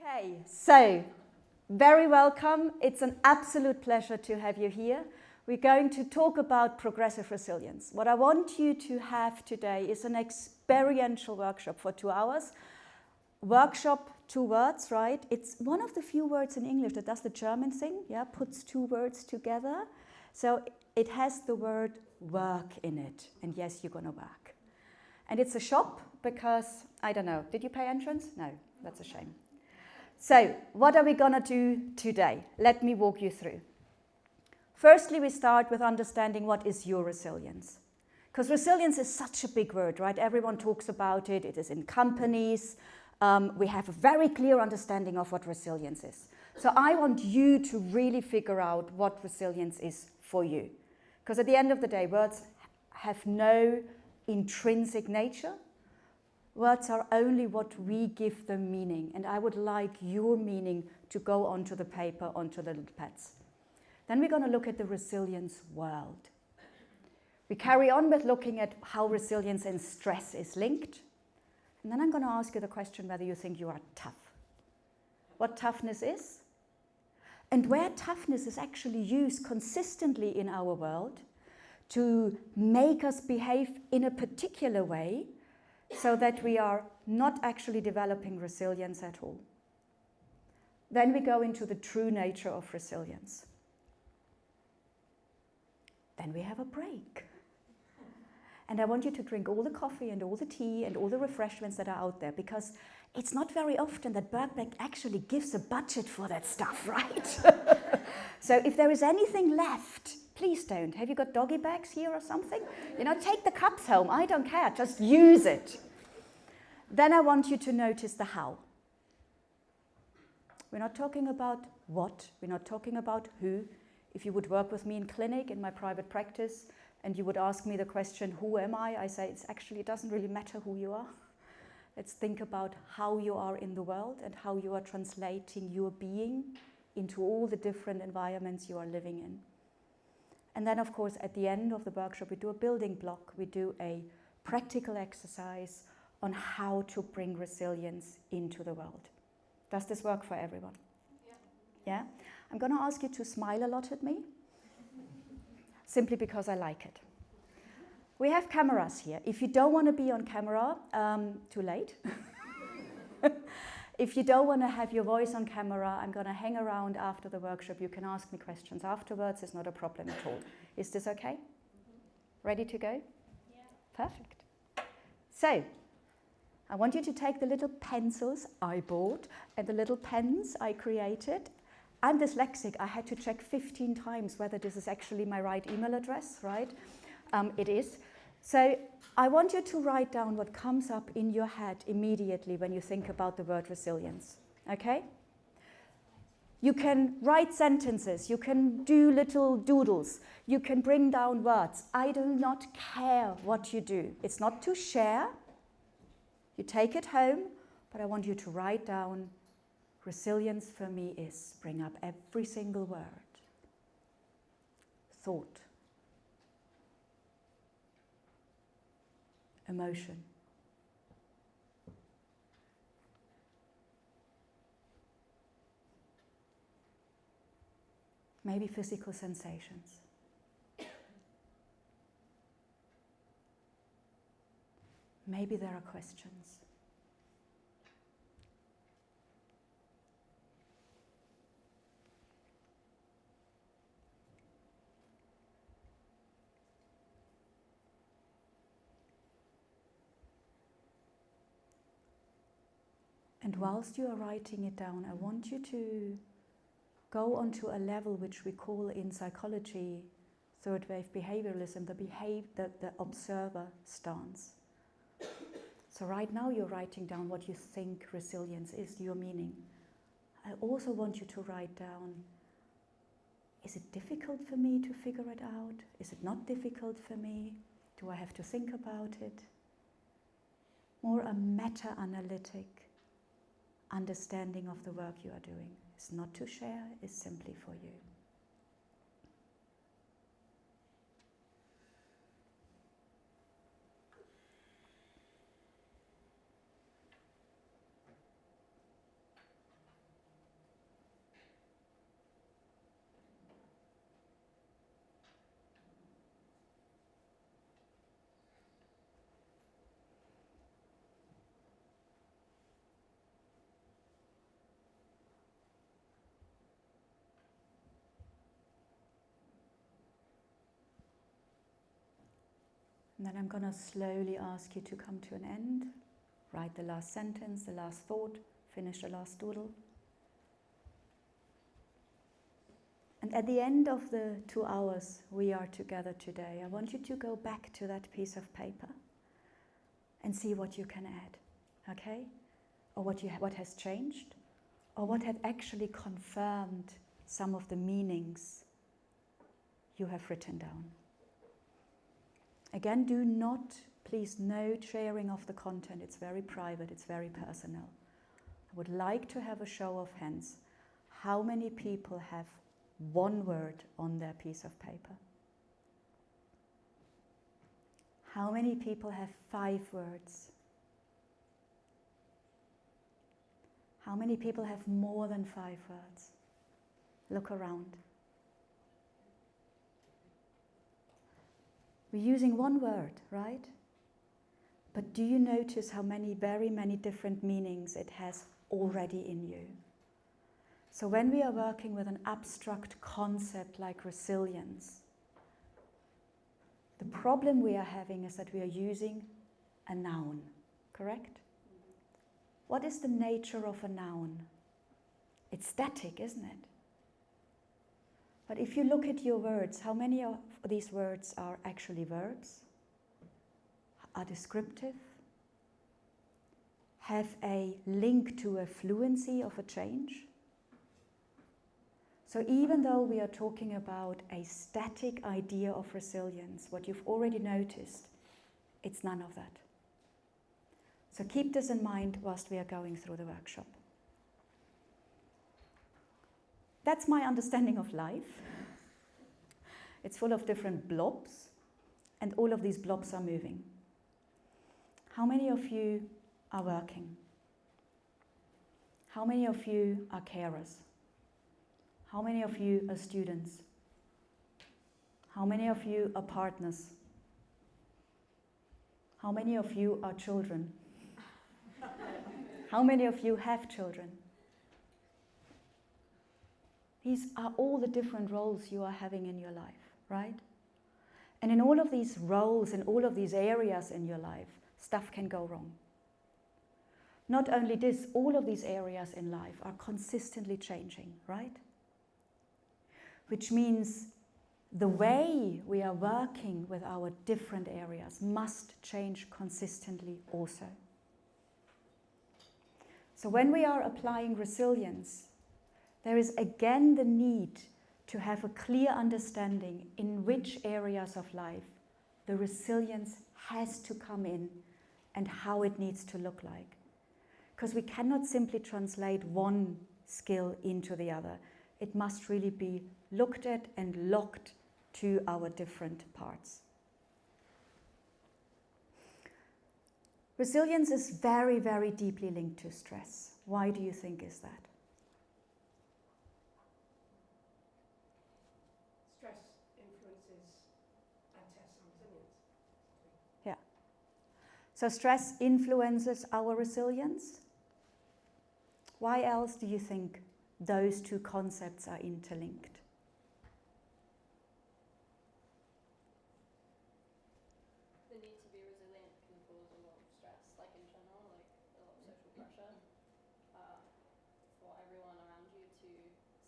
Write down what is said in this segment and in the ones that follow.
Okay, so very welcome. It's an absolute pleasure to have you here. We're going to talk about progressive resilience. What I want you to have today is an experiential workshop for 2 hours. Workshop, 2 words, right? It's one of the few words in English that does the German thing, yeah, puts 2 words together. So it has the word work in it, and yes, you're gonna work. And it's a shop because, I don't know, did you pay entrance? No, that's a shame. So what are we gonna do today? Let me walk you through. Firstly, we start with understanding what is your resilience. Because resilience is such a big word, right? Everyone talks about it. It is in companies. We have a very clear understanding of what resilience is. So I want you to really figure out what resilience is for you. Because at the end of the day, words have no intrinsic nature. Words are only what we give them meaning. And I would like your meaning to go onto the paper, onto the little pads. Then we're going to look at the resilience world. We carry on with looking at how resilience and stress is linked. And then I'm going to ask you the question whether you think you are tough. What toughness is, and where toughness is actually used consistently in our world to make us behave in a particular way so that we are not actually developing resilience at all. Then we go into the true nature of resilience. Then we have a break. And I want you to drink all the coffee and all the tea and all the refreshments that are out there, because it's not very often that Birkbeck actually gives a budget for that stuff, right? So if there is anything left, please don't. Have you got doggy bags here or something? You know, take the cups home. I don't care. Just use it. Then I want you to notice the how. We're not talking about what. We're not talking about who. If you would work with me in clinic, in my private practice, and you would ask me the question, who am I say, it doesn't really matter who you are. Let's think about how you are in the world and how you are translating your being into all the different environments you are living in. And then, of course, at the end of the workshop, we do a building block. We do a practical exercise on how to bring resilience into the world. Does this work for everyone? Yeah? I'm going to ask you to smile a lot at me, simply because I like it. We have cameras here. If you don't want to be on camera, too late. If you don't want to have your voice on camera, I'm going to hang around after the workshop. You can ask me questions afterwards. It's not a problem at all. Is this okay? Ready to go? Yeah. Perfect. So, I want you to take the little pencils I bought and the little pens I created. I'm dyslexic. I had to check 15 times whether this is actually my right email address, right? It is. So I want you to write down what comes up in your head immediately when you think about the word resilience, okay? You can write sentences, you can do little doodles, you can bring down words. I do not care what you do. It's not to share. You take it home, but I want you to write down, resilience for me is, bring up every single word. Thought. Emotion. Maybe physical sensations. Maybe there are questions. And whilst you are writing it down, I want you to go onto a level which we call in psychology, third wave behavioralism, the observer stance. So right now you're writing down what you think resilience is, your meaning. I also want you to write down, is it difficult for me to figure it out? Is it not difficult for me? Do I have to think about it? More a meta-analytic understanding of the work you are doing. It's not to share, it's simply for you. And then I'm going to slowly ask you to come to an end. Write the last sentence, the last thought, finish the last doodle. And at the end of the 2 hours we are together today, I want you to go back to that piece of paper and see what you can add, okay? Or what has changed, or what had actually confirmed some of the meanings you have written down. Again, do not, please, no sharing of the content. It's very private, it's very personal. I would like to have a show of hands. How many people have one word on their piece of paper? How many people have 5 words? How many people have more than 5 words? Look around. We're using one word, right? But do you notice how many, very many different meanings it has already in you? So when we are working with an abstract concept like resilience, the problem we are having is that we are using a noun, correct? What is the nature of a noun? It's static, isn't it? But if you look at your words, how many of these words are actually verbs? Are descriptive? Have a link to a fluency of a change? So even though we are talking about a static idea of resilience, what you've already noticed, it's none of that. So keep this in mind whilst we are going through the workshop. That's my understanding of life. It's full of different blobs, and all of these blobs are moving. How many of you are working? How many of you are carers? How many of you are students? How many of you are partners? How many of you are children? How many of you have children? These are all the different roles you are having in your life, right? And in all of these roles, in all of these areas in your life, stuff can go wrong. Not only this, all of these areas in life are consistently changing, right? Which means the way we are working with our different areas must change consistently also. So when we are applying resilience, there is again the need to have a clear understanding in which areas of life the resilience has to come in and how it needs to look like. Because we cannot simply translate one skill into the other. It must really be looked at and locked to our different parts. Resilience is very, very deeply linked to stress. Why do you think is that? Stress influences and tests our resilience. Yeah. So stress influences our resilience. Why else do you think those two concepts are interlinked? The need to be resilient can cause a lot of stress, like in general, like a lot of social pressure for everyone around you to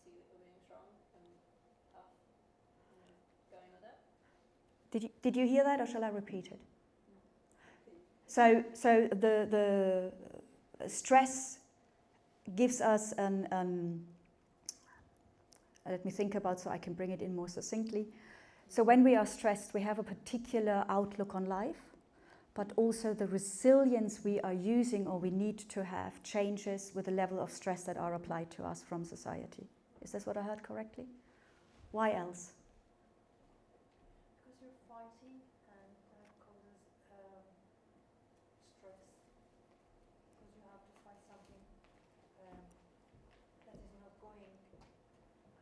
see that you're being strong and tough and going with it. Did you hear that, or shall I repeat it? So the stress gives us let me think about so I can bring it in more succinctly. So when we are stressed, we have a particular outlook on life, but also the resilience we are using or we need to have changes with the level of stress that are applied to us from society. Is this what I heard correctly? Why else? Because you're fighting and that causes stress. Because you have to fight something that is not going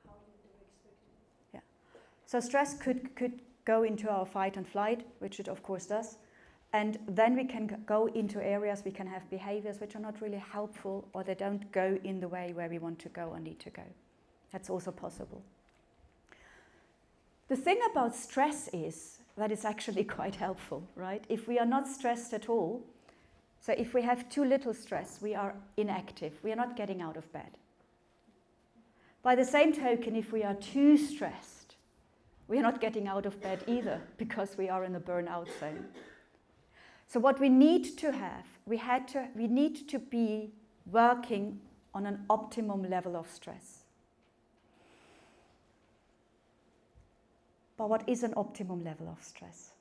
how you would expect it. Yeah. So stress could go into our fight and flight, which it of course does. And then we can go into areas, we can have behaviors which are not really helpful, or they don't go in the way where we want to go or need to go. That's also possible. The thing about stress is that it's actually quite helpful, right? If we are not stressed at all, so if we have too little stress, we are inactive, we are not getting out of bed. By the same token, if we are too stressed, we are not getting out of bed either, because we are in the burnout zone. So what we need to have, we need to be working on an optimum level of stress. But what is an optimum level of stress?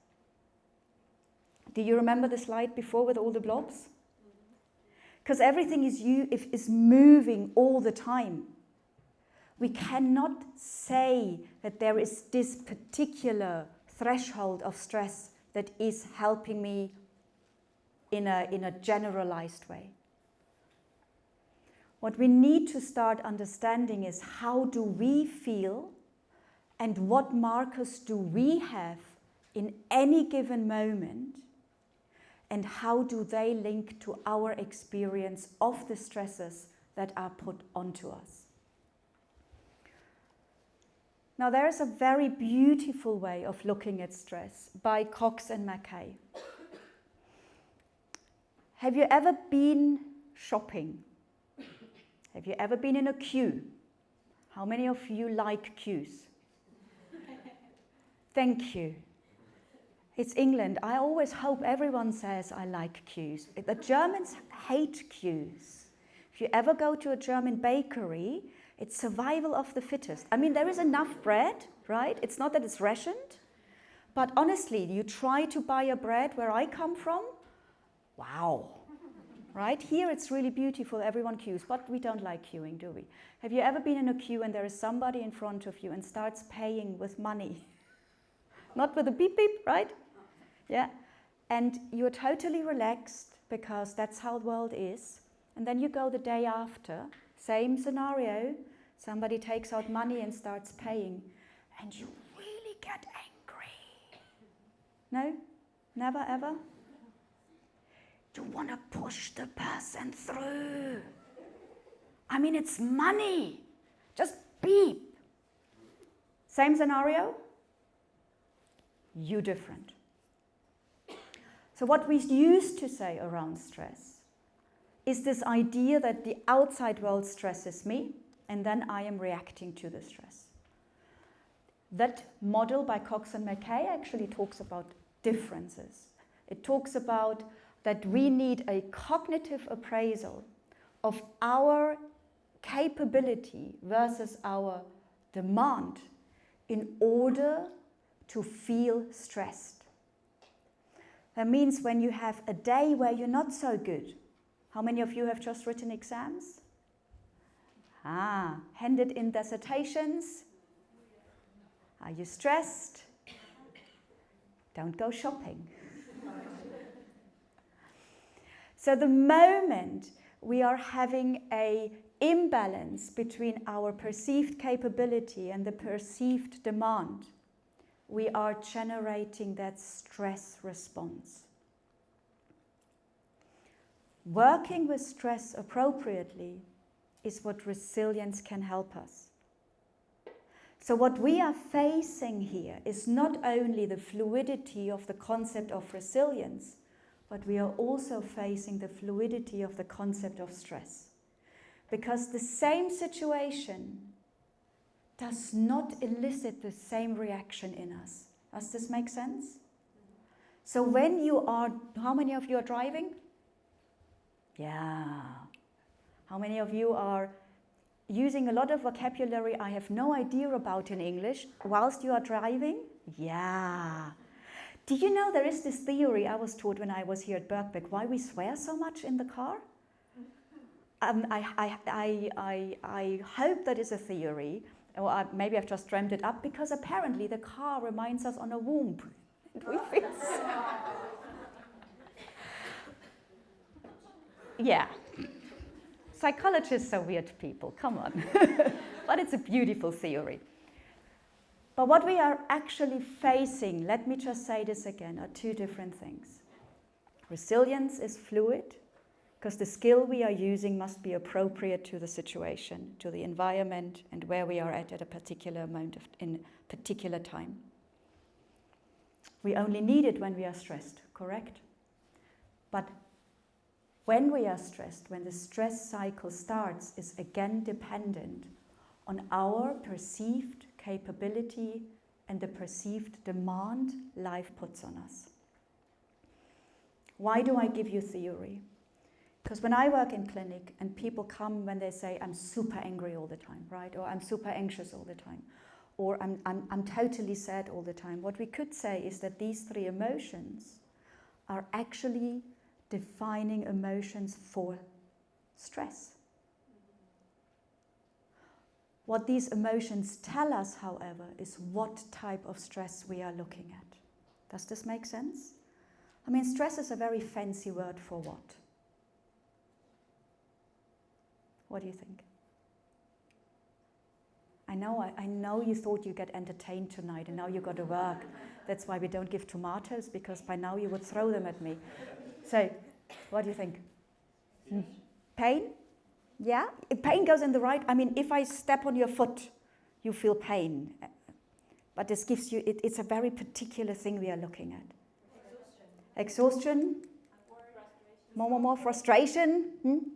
Do you remember the slide before with all the blobs? Because everything is moving all the time. We cannot say that there is this particular threshold of stress that is helping me in a generalized way. What we need to start understanding is how do we feel and what markers do we have in any given moment, and how do they link to our experience of the stresses that are put onto us. Now, there is a very beautiful way of looking at stress by Cox and Mackay. Have you ever been shopping? Have you ever been in a queue? How many of you like queues? Thank you. It's England. I always hope everyone says I like queues. The Germans hate queues. If you ever go to a German bakery, it's survival of the fittest. I mean, there is enough bread, right? It's not that it's rationed. But honestly, you try to buy a bread where I come from, wow. Right? Here it's really beautiful, everyone queues, but we don't like queuing, do we? Have you ever been in a queue and there is somebody in front of you and starts paying with money? Not with a beep beep, right? Yeah. And you're totally relaxed because that's how the world is. And then you go the day after, same scenario, somebody takes out money and starts paying, and you really get angry. No? Never ever? You want to push the person through. I mean, it's money. Just beep. Same scenario? You different. So what we used to say around stress is this idea that the outside world stresses me, and then I am reacting to the stress. That model by Cox and Mackay actually talks about differences. It talks about that we need a cognitive appraisal of our capability versus our demand in order to feel stressed. That means when you have a day where you're not so good. How many of you have just written exams? Handed in dissertations? Are you stressed? Don't go shopping. So the moment we are having an imbalance between our perceived capability and the perceived demand, we are generating that stress response. Working with stress appropriately is what resilience can help us. So what we are facing here is not only the fluidity of the concept of resilience, but we are also facing the fluidity of the concept of stress. Because the same situation does not elicit the same reaction in us. Does this make sense? So when you are, how many of you are driving? Yeah. How many of you are using a lot of vocabulary I have no idea about in English whilst you are driving? Yeah. Do you know there is this theory I was taught when I was here at Birkbeck, why we swear so much in the car? I hope that is a theory, or maybe I've just dreamt it up, because apparently the car reminds us on a womb. We feel so. Yeah. Psychologists are weird people, come on. But it's a beautiful theory. But what we are actually facing, let me just say this again, are two different things. Resilience is fluid. because the skill we are using must be appropriate to the situation, to the environment, and where we are at a particular in particular time. We only need it when we are stressed, correct? But when we are stressed, when the stress cycle starts, is again dependent on our perceived capability and the perceived demand life puts on us. Why do I give you theory? Because when I work in clinic and people come when they say, I'm super angry all the time, right? Or I'm super anxious all the time. Or I'm totally sad all the time. What we could say is that these three emotions are actually defining emotions for stress. What these emotions tell us, however, is what type of stress we are looking at. Does this make sense? I mean, stress is a very fancy word for what? What do you think? I know you thought you get entertained tonight and now you got to work. That's why we don't give tomatoes, because by now you would throw them at me. So, what do you think? Pain? Yeah? If pain goes in the right, I mean, if I step on your foot, you feel pain. But this gives you, it's a very particular thing we are looking at. Exhaustion? More frustration?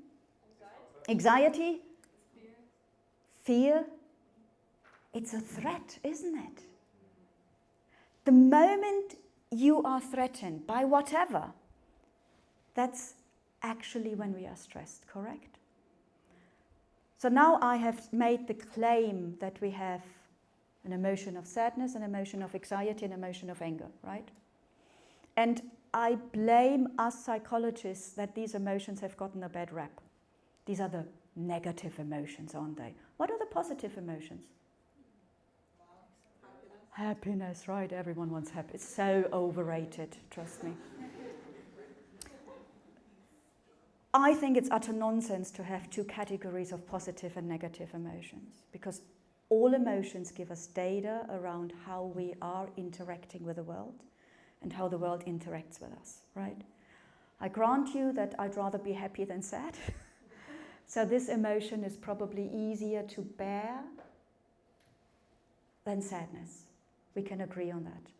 Anxiety? Fear? It's a threat, isn't it? The moment you are threatened by whatever, that's actually when we are stressed, correct? So now I have made the claim that we have an emotion of sadness, an emotion of anxiety, an emotion of anger, right? And I blame us psychologists that these emotions have gotten a bad rap. These are the negative emotions, aren't they? What are the positive emotions? Happiness, right? Everyone wants happy. It's so overrated, trust me. I think it's utter nonsense to have two categories of positive and negative emotions, because all emotions give us data around how we are interacting with the world and how the world interacts with us, right? I grant you that I'd rather be happy than sad. So this emotion is probably easier to bear than sadness. We can agree on that.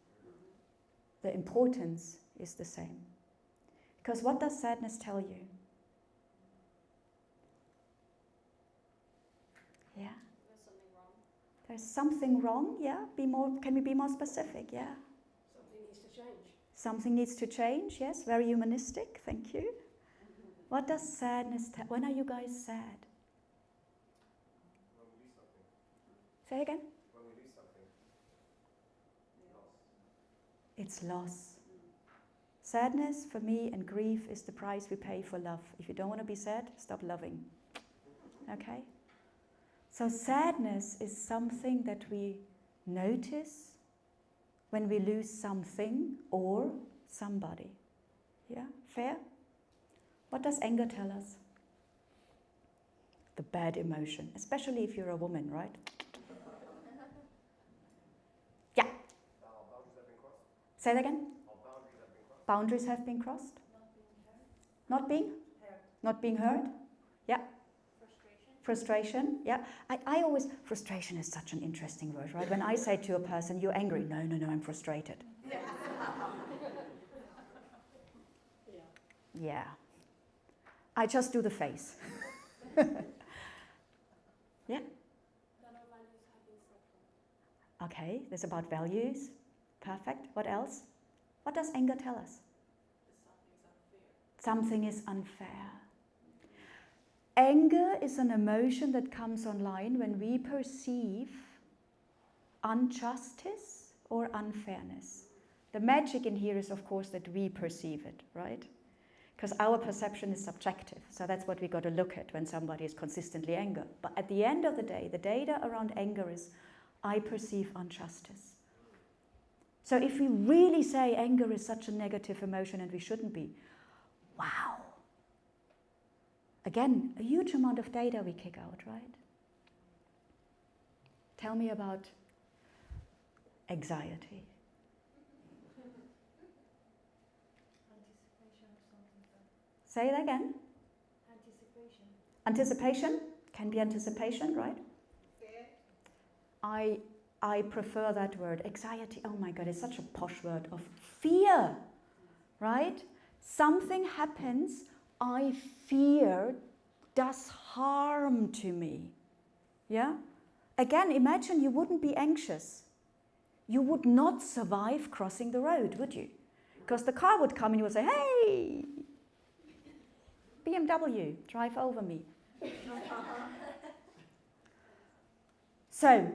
The importance is the same. Because what does sadness tell you? Yeah? There's something wrong, yeah? Can we be more specific, yeah? Something needs to change. Something needs to change, yes, very humanistic, thank you. What does sadness tell? When are you guys sad? When we lose something. Say again? When we lose something. Loss. It's loss. Sadness for me and grief is the price we pay for love. If you don't want to be sad, stop loving. Okay? So sadness is something that we notice when we lose something or somebody. Yeah? Fair? What does anger tell us? The bad emotion, especially if you're a woman, right? Yeah. Our boundaries have been crossed. Say that again? Our boundaries have been crossed. Boundaries have been crossed? Not being? Not being heard? Yeah. Frustration, yeah. I always, frustration is such an interesting word, right? When I say to a person, you're angry, no, I'm frustrated. Yeah. I just do the face. Yeah. Okay, that's about values. Perfect. What else? What does anger tell us? Something is unfair. Anger is an emotion that comes online when we perceive injustice or unfairness. The magic in here is, of course, that we perceive it, right? Because our perception is subjective, so that's what we got to look at when somebody is consistently angry. But at the end of the day, the data around anger is, I perceive injustice. So if we really say anger is such a negative emotion and we shouldn't be, wow. Again, a huge amount of data we kick out, right? Tell me about anxiety. Say it again. Anticipation, can be anticipation, right? Fear. I prefer that word. Anxiety, oh my God, it's such a posh word of fear, right? Something happens, I fear does harm to me. Yeah? Again, imagine you wouldn't be anxious. You would not survive crossing the road, would you? Because the car would come and you would say, hey, BMW, drive over me. So,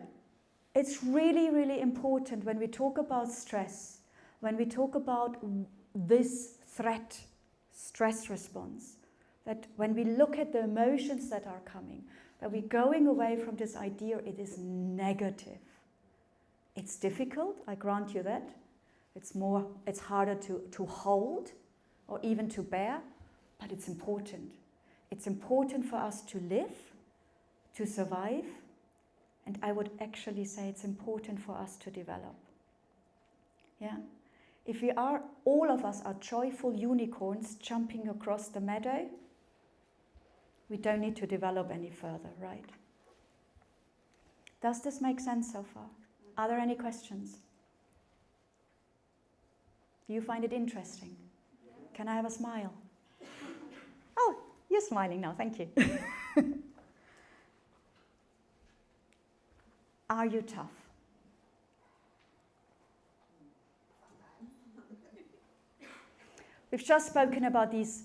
it's really, really important when we talk about stress, when we talk about this threat, stress response, that when we look at the emotions that are coming, that we're going away from this idea it is negative. It's difficult, I grant you that. It's harder to hold or even to bear, but it's important. It's important for us to live, to survive, and I would actually say it's important for us to develop. Yeah? If all of us are joyful unicorns jumping across the meadow, we don't need to develop any further, right? Does this make sense so far? Are there any questions? Do you find it interesting? Yeah. Can I have a smile? Oh, you're smiling now, thank you. Are you tough? We've just spoken about these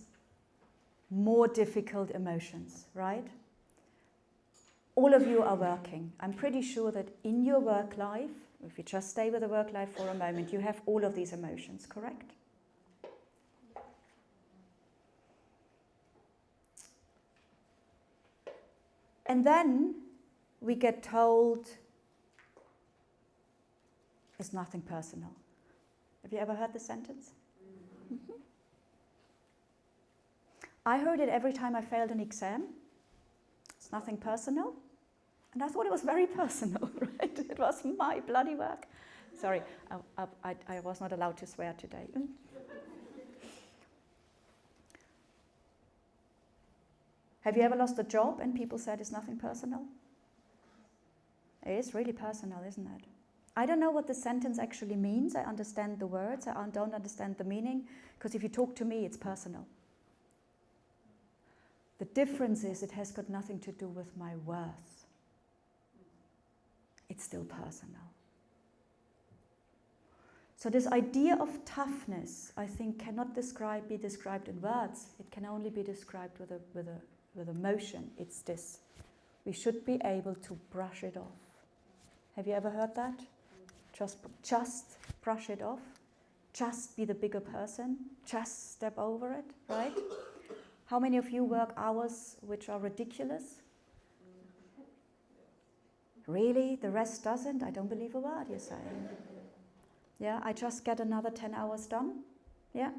more difficult emotions, right? All of you are working. I'm pretty sure that in your work life, if you just stay with the work life for a moment, you have all of these emotions, correct? And then we get told it's nothing personal. Have you ever heard this sentence? Mm-hmm. I heard it every time I failed an exam. It's nothing personal. And I thought it was very personal, right? It was my bloody work. Sorry, I was not allowed to swear today. Have you ever lost a job and people said it's nothing personal? It is really personal, isn't it? I don't know what the sentence actually means. I understand the words. I don't understand the meaning. Because if you talk to me, it's personal. The difference is it has got nothing to do with my worth. It's still personal. So this idea of toughness, I think, cannot be described in words. It can only be described with emotion. It's this. We should be able to brush it off. Have you ever heard that? Just brush it off. Just be the bigger person. Just step over it, right? How many of you work hours which are ridiculous? Really? The rest doesn't? I don't believe a word you're saying. Yeah, I just get another 10 hours done. Yeah.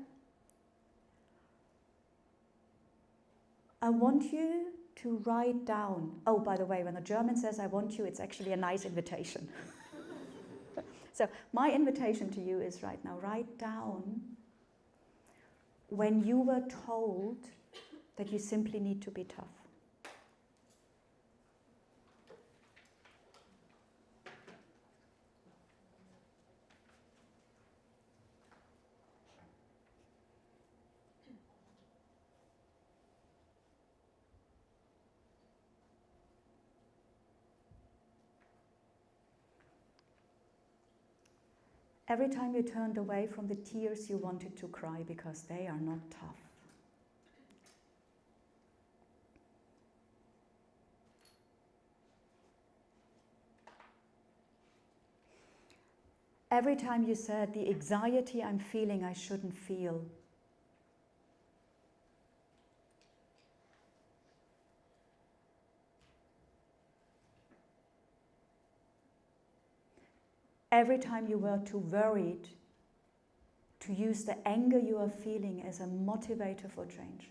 I want you to write down. Oh, by the way, when a German says I want you, it's actually a nice invitation. So my invitation to you is right now, write down when you were told that you simply need to be tough. Every time you turned away from the tears you wanted to cry because they are not tough. Every time you said, the anxiety I'm feeling I shouldn't feel. Every time you were too worried to use the anger you are feeling as a motivator for change.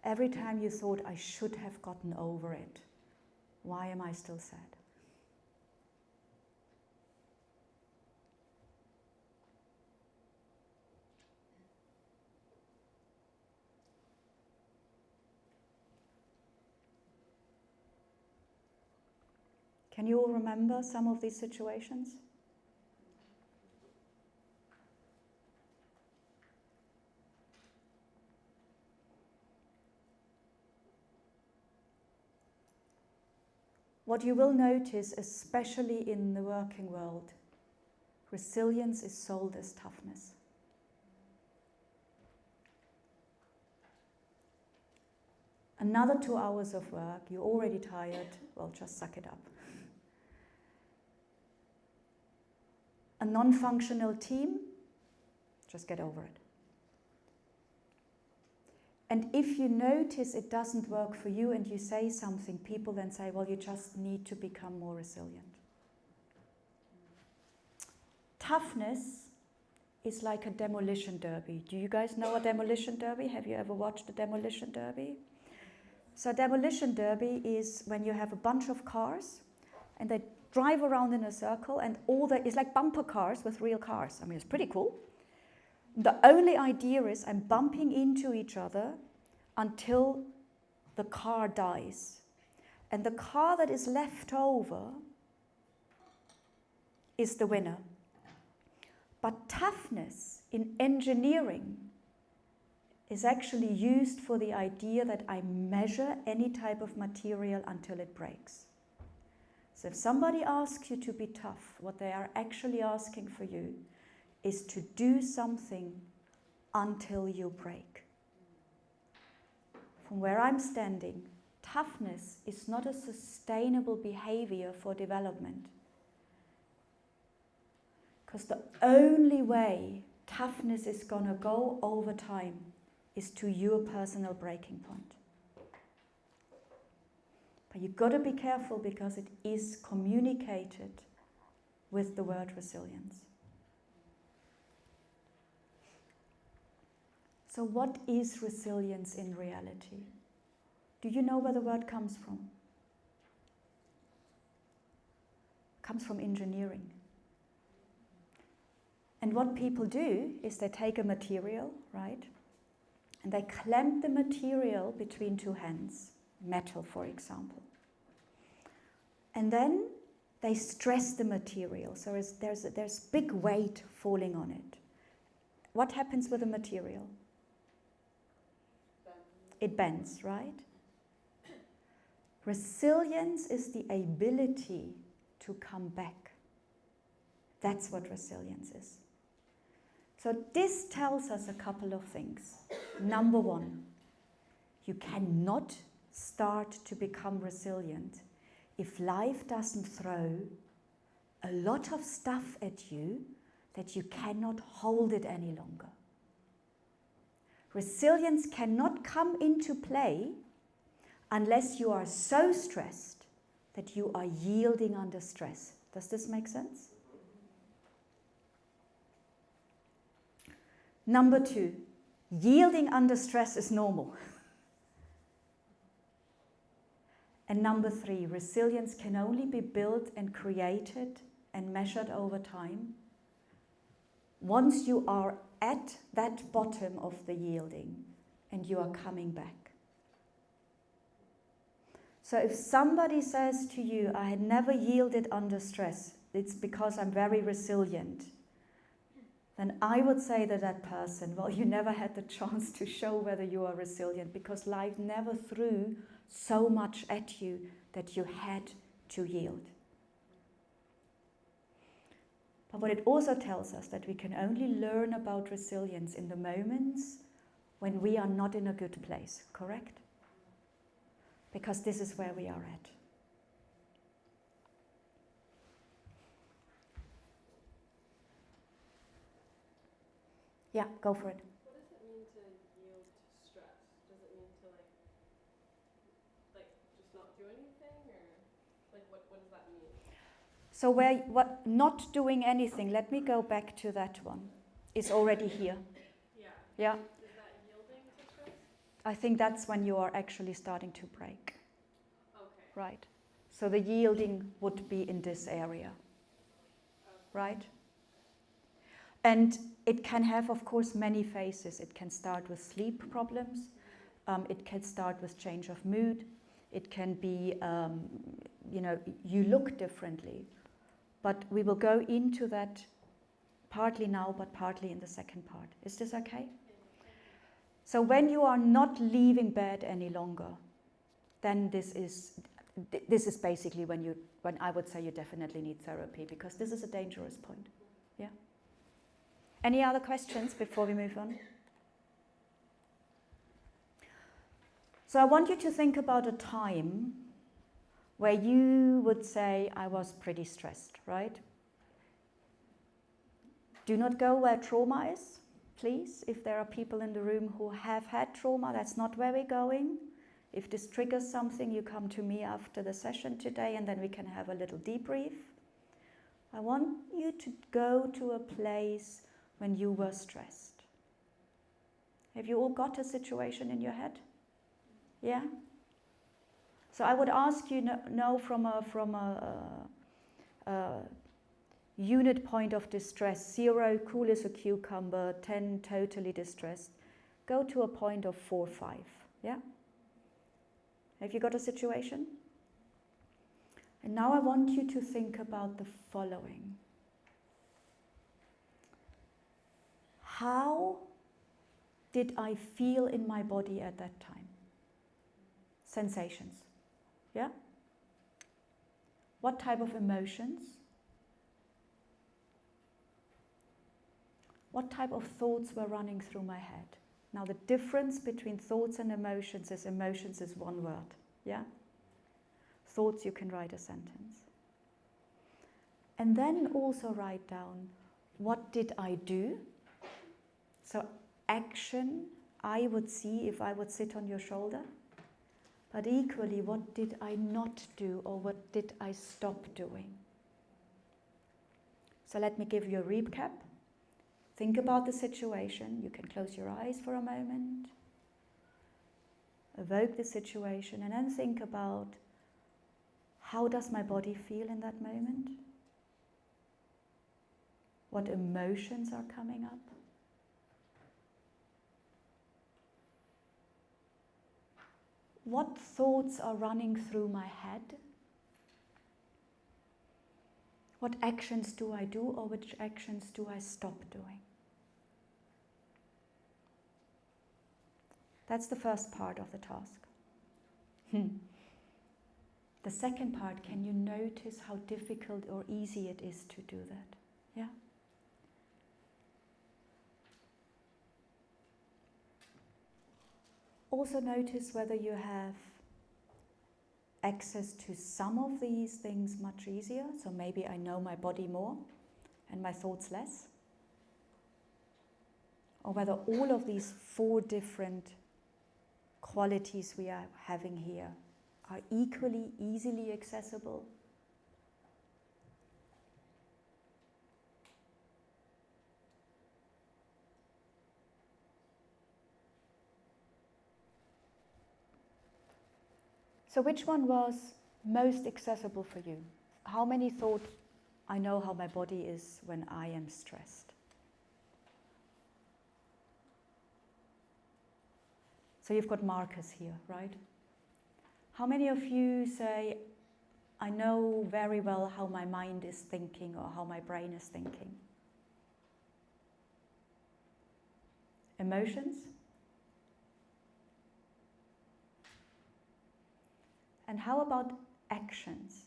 Every time you thought, I should have gotten over it. Why am I still sad? Can you all remember some of these situations? What you will notice, especially in the working world, resilience is sold as toughness. Another 2 hours of work, you're already tired, well, just suck it up. A non-functional team, just get over it. And if you notice it doesn't work for you and you say something, people then say, well, you just need to become more resilient. Toughness is like a demolition derby. Do you guys know a demolition derby? Have you ever watched a demolition derby? So a demolition derby is when you have a bunch of cars and they drive around in a circle and it's like bumper cars with real cars. I mean, it's pretty cool. The only idea is I'm bumping into each other until the car dies. And the car that is left over is the winner. But toughness in engineering is actually used for the idea that I measure any type of material until it breaks. So if somebody asks you to be tough, what they are actually asking for you is to do something until you break. From where I'm standing, toughness is not a sustainable behavior for development. Because the only way toughness is going to go over time is to your personal breaking point. But you've got to be careful because it is communicated with the word resilience. So what is resilience in reality? Do you know where the word comes from? It comes from engineering. And what people do is they take a material, right? And they clamp the material between two hands, metal for example. And then they stress the material, so there's big weight falling on it. What happens with the material? It bends, right? Resilience is the ability to come back. That's what resilience is. So this tells us a couple of things. Number one, you cannot start to become resilient if life doesn't throw a lot of stuff at you that you cannot hold it any longer. Resilience cannot come into play unless you are so stressed that you are yielding under stress. Does this make sense? Number two, yielding under stress is normal. And number three, resilience can only be built and created and measured over time once you are at that bottom of the yielding and you are coming back. So if somebody says to you, I had never yielded under stress, it's because I'm very resilient, then I would say to that person, well, you never had the chance to show whether you are resilient because life never threw so much at you that you had to yield. But what it also tells us that we can only learn about resilience in the moments when we are not in a good place, correct? Because this is where we are at. Yeah, go for it. What does it mean to yield to stress? Does it mean to like just not do anything, or like what does that mean? So not doing anything, let me go back to that one, is already here. Yeah. Yeah. Is that yielding to stress? I think that's when you are actually starting to break, Okay. right? So the yielding would be in this area, right? And it can have, of course, many phases. It can start with sleep problems. It can start with change of mood. It can be, you look differently. But we will go into that partly now, but partly in the second part. Is this okay? So when you are not leaving bed any longer, then this is basically when I would say you definitely need therapy, because this is a dangerous point. Yeah. Any other questions before we move on? So I want you to think about a time where you would say, I was pretty stressed, right? Do not go where trauma is, please. If there are people in the room who have had trauma, that's not where we're going. If this triggers something, you come to me after the session today and then we can have a little debrief. I want you to go to a place when you were stressed. Have you all got a situation in your head? Yeah? So I would ask you now from a unit point of distress, 0, cool as a cucumber, 10, totally distressed. Go to a point of 4, 5. Yeah? Have you got a situation? And now I want you to think about the following. How did I feel in my body at that time? Sensations. Yeah? What type of emotions? What type of thoughts were running through my head? Now the difference between thoughts and emotions is one word. Yeah? Thoughts, you can write a sentence. And then also write down, what did I do? So action, I would see if I would sit on your shoulder. But equally, what did I not do, or what did I stop doing? So let me give you a recap. Think about the situation. You can close your eyes for a moment. Evoke the situation and then think about, how does my body feel in that moment? What emotions are coming up? What thoughts are running through my head? What actions do I do, or which actions do I stop doing? That's the first part of the task. The second part, can you notice how difficult or easy it is to do that? Yeah? Also notice whether you have access to some of these things much easier. So maybe I know my body more and my thoughts less. Or whether all of these 4 different qualities we are having here are equally easily accessible. So which one was most accessible for you? How many thought, I know how my body is when I am stressed? So you've got markers here, right? How many of you say, I know very well how my mind is thinking or how my brain is thinking? Emotions? And how about actions?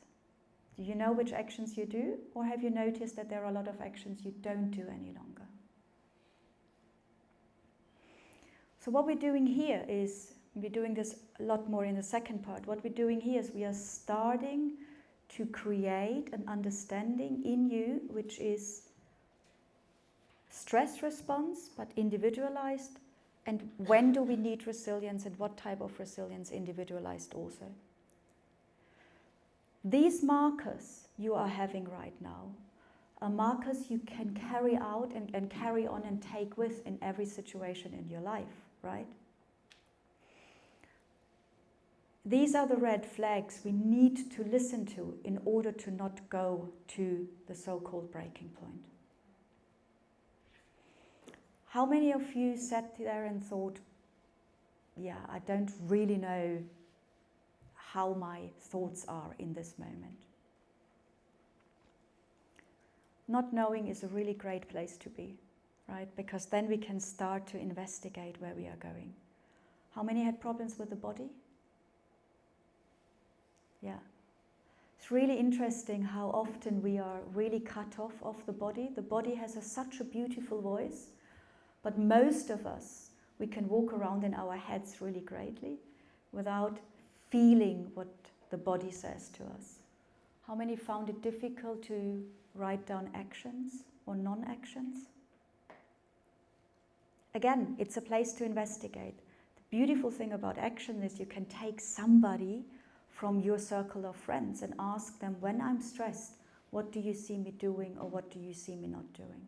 Do you know which actions you do? Or have you noticed that there are a lot of actions you don't do any longer? So what we're doing here is, we're doing this a lot more in the second part, what we're doing here is we are starting to create an understanding in you which is stress response but individualized, and when do we need resilience and what type of resilience individualized also. These markers you are having right now are markers you can carry out and carry on and take with in every situation in your life, right? These are the red flags we need to listen to in order to not go to the so-called breaking point. How many of you sat there and thought, yeah, I don't really know how my thoughts are in this moment? Not knowing is a really great place to be, right? Because then we can start to investigate where we are going. How many had problems with the body? Yeah. It's really interesting how often we are really cut off of the body. The body has such a beautiful voice, but most of us, we can walk around in our heads really greatly without feeling what the body says to us. How many found it difficult to write down actions or non-actions? Again, it's a place to investigate. The beautiful thing about action is you can take somebody from your circle of friends and ask them, when I'm stressed, what do you see me doing or what do you see me not doing?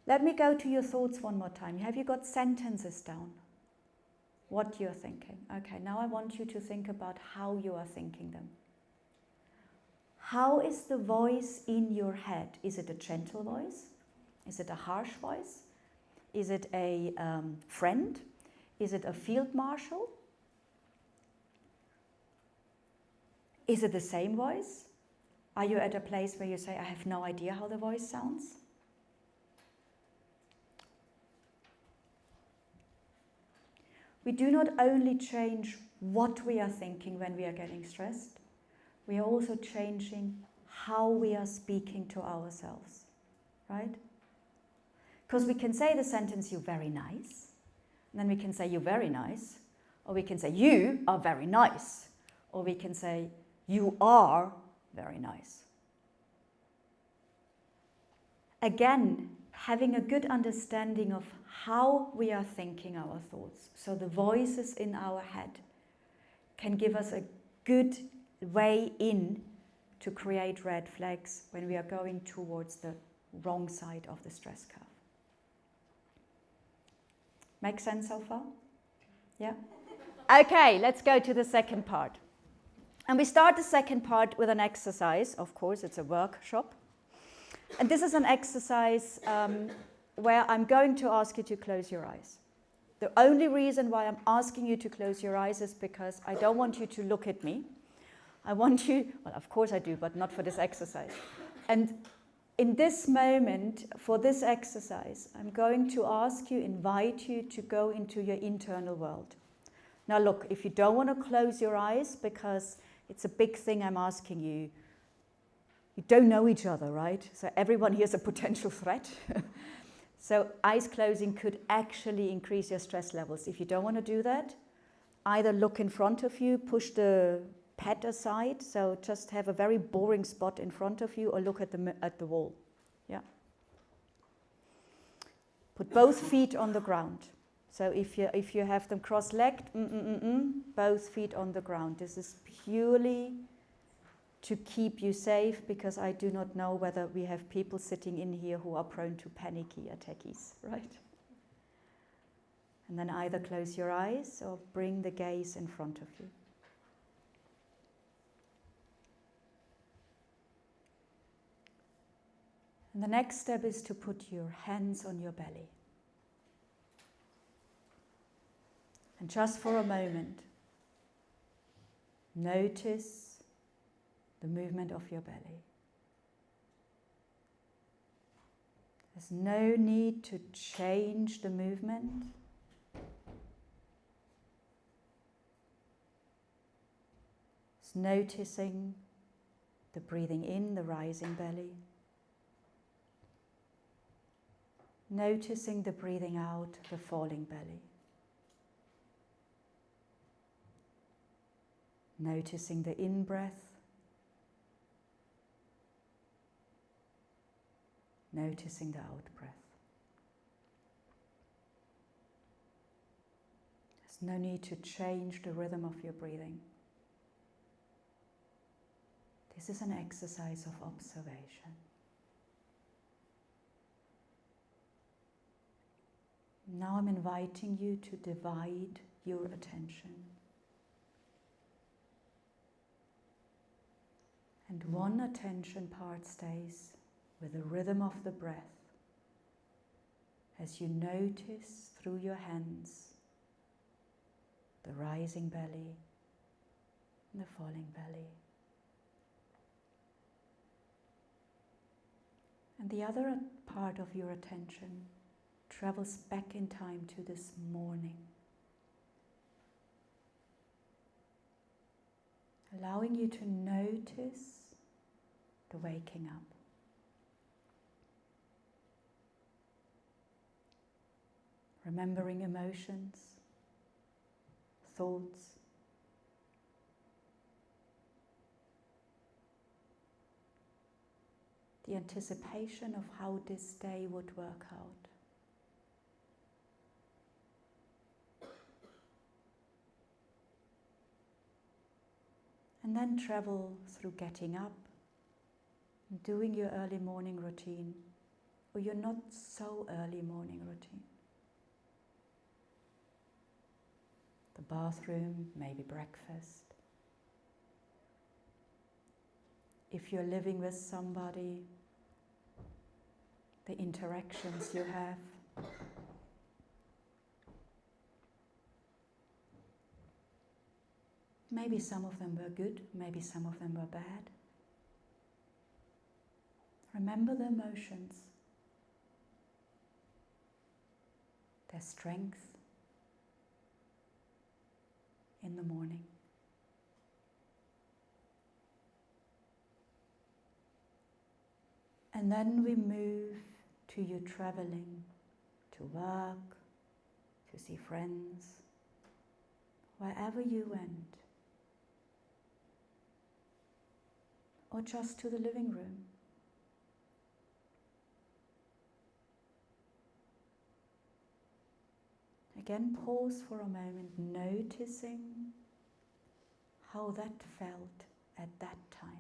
Let me go to your thoughts one more time. Have you got sentences down? What you're thinking. Okay, now I want you to think about how you are thinking them. How is the voice in your head? Is it a gentle voice? Is it a harsh voice? Is it a friend? Is it a field marshal? Is it the same voice? Are you at a place where you say, I have no idea how the voice sounds? We do not only change what we are thinking when we are getting stressed, we are also changing how we are speaking to ourselves, right? Because we can say the sentence, you're very nice, and then we can say, you're very nice, or we can say, you are very nice, or we can say, you are very nice. Again, having a good understanding of how we are thinking our thoughts, so the voices in our head, can give us a good way in to create red flags when we are going towards the wrong side of the stress curve. Make sense so far? Yeah? Okay, let's go to the second part. And we start the second part with an exercise. Of course, it's a workshop. And this is an exercise where I'm going to ask you to close your eyes. The only reason why I'm asking you to close your eyes is because I don't want you to look at me. I want you, well, of course I do, but not for this exercise. And in this moment, for this exercise, I'm going to ask you, invite you to go into your internal world. Now look, if you don't want to close your eyes, because it's a big thing I'm asking you, you don't know each other, right? So everyone here is a potential threat. So eyes closing could actually increase your stress levels. If you don't want to do that, either look in front of you, push the pad aside, so just have a very boring spot in front of you, or look at the wall. Yeah. Put both feet on the ground. So if you have them cross-legged, both feet on the ground. This is purely to keep you safe, because I do not know whether we have people sitting in here who are prone to panicky attackies, right? And then either close your eyes or bring the gaze in front of you. And the next step is to put your hands on your belly. And just for a moment, notice the movement of your belly. There's no need to change the movement. It's noticing the breathing in, the rising belly. Noticing the breathing out, the falling belly. Noticing the in-breath. Noticing the out-breath. There's no need to change the rhythm of your breathing. This is an exercise of observation. Now I'm inviting you to divide your attention. And one attention part stays with the rhythm of the breath as you notice through your hands the rising belly and the falling belly. And the other part of your attention travels back in time to this morning, allowing you to notice the waking up. Remembering emotions, thoughts, the anticipation of how this day would work out. And then travel through getting up, and doing your early morning routine, or your not so early morning routine. The bathroom, maybe breakfast. If you're living with somebody, the interactions you have. Maybe some of them were good, maybe some of them were bad. Remember the emotions, their strength in the morning. And then we move to you traveling to work, to see friends, wherever you went, or just to the living room. Again, pause for a moment, noticing how that felt at that time.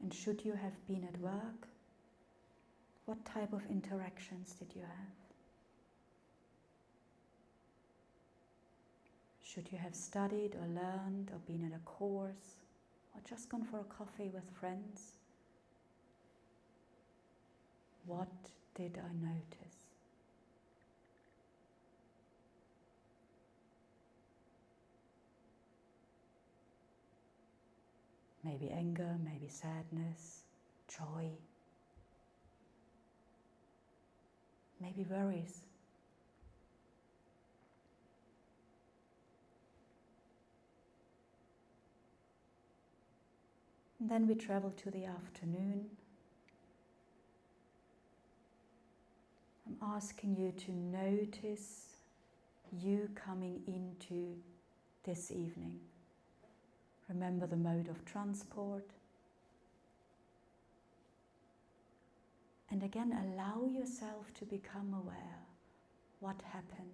And should you have been at work, what type of interactions did you have? Should you have studied or learned or been at a course or just gone for a coffee with friends? What did I notice? Maybe anger, maybe sadness, joy, maybe worries. And then we travel to the afternoon. I'm asking you to notice you coming into this evening. Remember the mode of transport. And again, allow yourself to become aware what happened.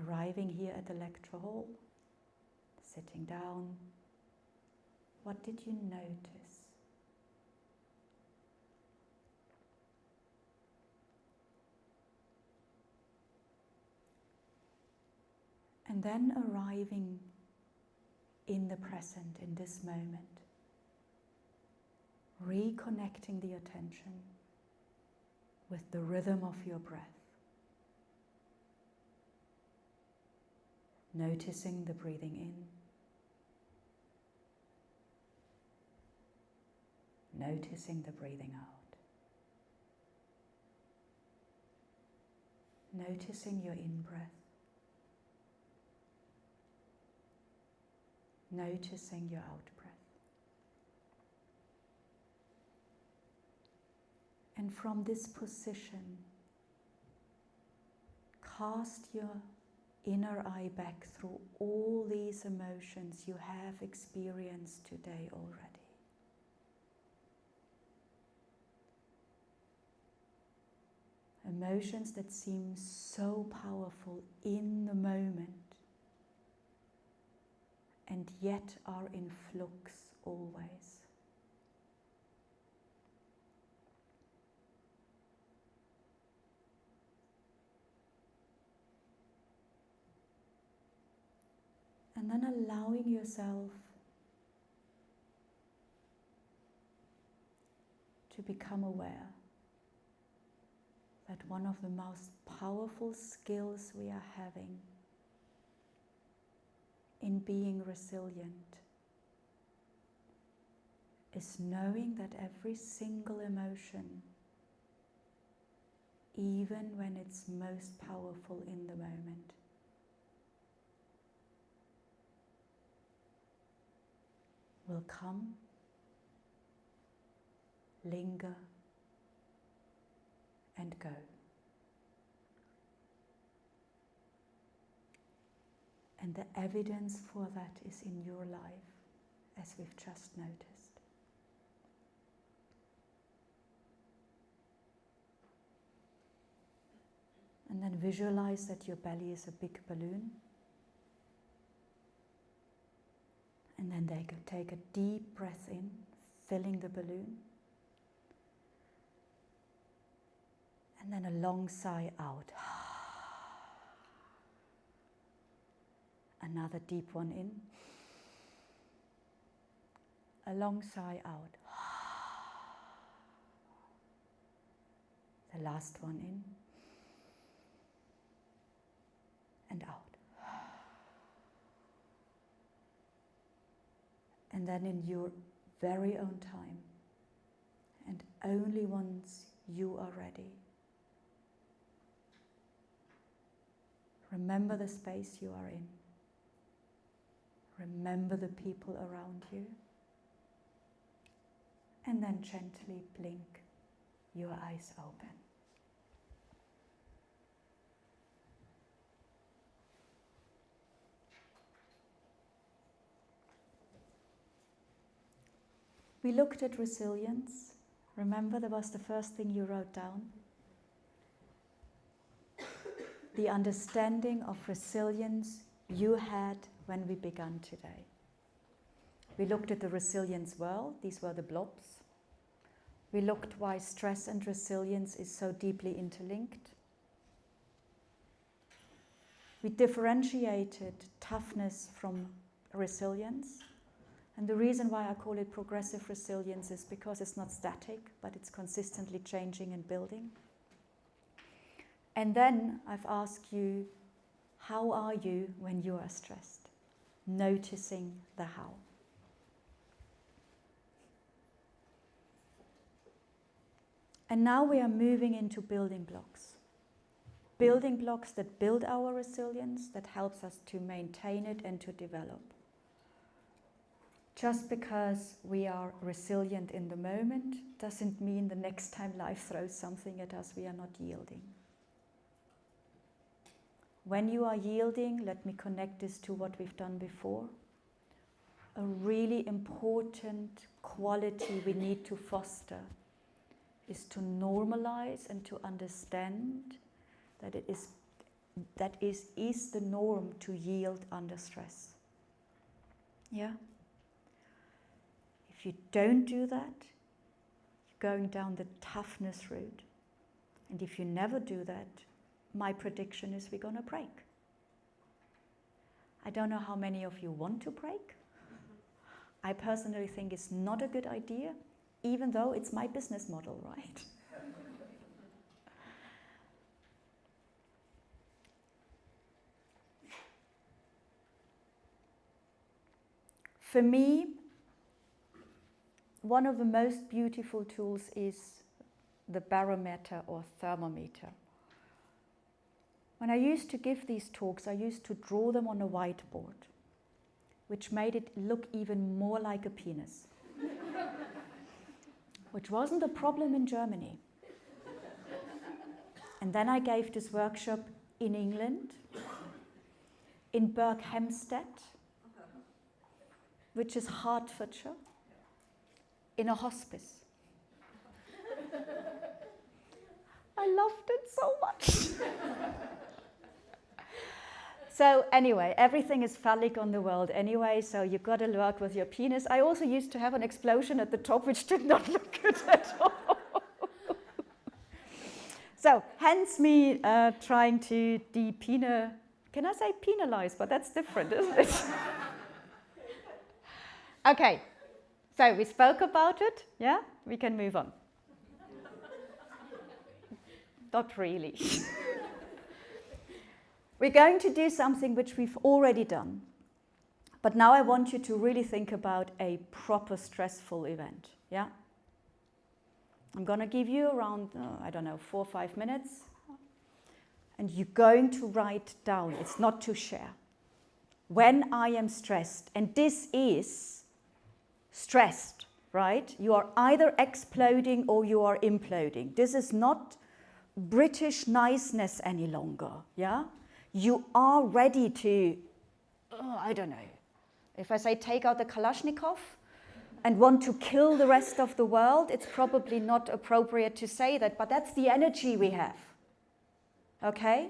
Arriving here at the lecture hall, sitting down, what did you notice? And then arriving in the present, in this moment, reconnecting the attention with the rhythm of your breath. Noticing the breathing in, noticing the breathing out, noticing your in-breath, noticing your out-breath. And from this position, cast your inner eye back through all these emotions you have experienced today already. emotions that seem so powerful in the moment and yet are in flux always. And then allowing yourself to become aware that one of the most powerful skills we are having in being resilient is knowing that every single emotion, even when it's most powerful in the moment, will come, linger, and go. And the evidence for that is in your life, as we've just noticed. And then visualize that your belly is a big balloon. And then take a deep breath in, filling the balloon. And then a long sigh out. Another deep one in. A long sigh out. The last one in. And out. And then in your very own time, and only once you are ready, remember the space you are in. Remember the people around you. And then gently blink your eyes open. We looked at resilience. Remember, that was the first thing you wrote down. The understanding of resilience you had when we began today. We looked at the resilience world. These were the blobs. We looked why stress and resilience is so deeply interlinked. We differentiated toughness from resilience. And the reason why I call it progressive resilience is because it's not static, but it's consistently changing and building. And then I've asked you, how are you when you are stressed? Noticing the how. And now we are moving into building blocks. Building blocks that build our resilience, that helps us to maintain it and to develop. Just because we are resilient in the moment doesn't mean the next time life throws something at us, we are not yielding. When you are yielding, let me connect this to what we've done before. A really important quality we need to foster is to normalize and to understand that that is the norm to yield under stress. Yeah? If you don't do that, you're going down the toughness route. And if you never do that, my prediction is we're going to break. I don't know how many of you want to break. I personally think it's not a good idea, even though it's my business model, right? For me, one of the most beautiful tools is the barometer or thermometer. When I used to give these talks, I used to draw them on a whiteboard, which made it look even more like a penis, which wasn't a problem in Germany. And then I gave this workshop in England, in Berkhamsted, which is Hertfordshire, in a hospice. I loved it so So anyway, everything is phallic on the world anyway, so you've got to work with your penis. I also used to have an explosion at the top, which did not look good at all. So hence me trying to can I say penalize? But that's different, isn't it? Okay, so we spoke about it, yeah? We can move on. Not really. We're going to do something which we've already done. But now I want you to really think about a proper stressful event, yeah? I'm going to give you around, 4 or 5 minutes. And you're going to write down, it's not to share. When I am stressed, and this is stressed, right? You are either exploding or you are imploding. This is not British niceness any longer, yeah? You are ready to, I don't know, if I say take out the Kalashnikov and want to kill the rest of the world, it's probably not appropriate to say that, but that's the energy we have, okay?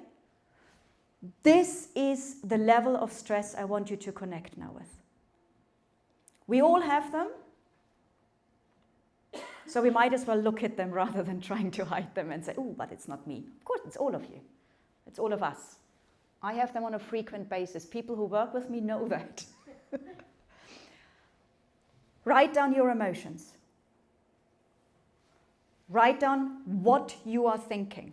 This is the level of stress I want you to connect now with. We all have them, so we might as well look at them rather than trying to hide them and say, oh, but it's not me. Of course, it's all of you. It's all of us. I have them on a frequent basis. People who work with me know that. Write down your emotions. Write down what you are thinking.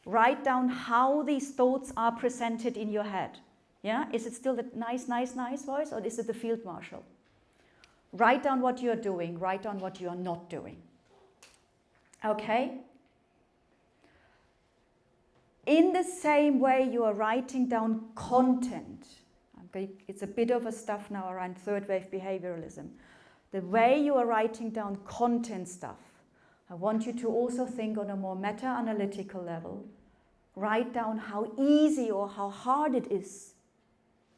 Write down how these thoughts are presented in your head. Yeah? Is it still the nice voice, or is it the field marshal? Write down what you're doing. Write down what you are not doing. Okay? In the same way you are writing down content, it's a bit of a stuff now around third wave behavioralism. The way you are writing down content stuff, I want you to also think on a more meta-analytical level. Write down how easy or how hard it is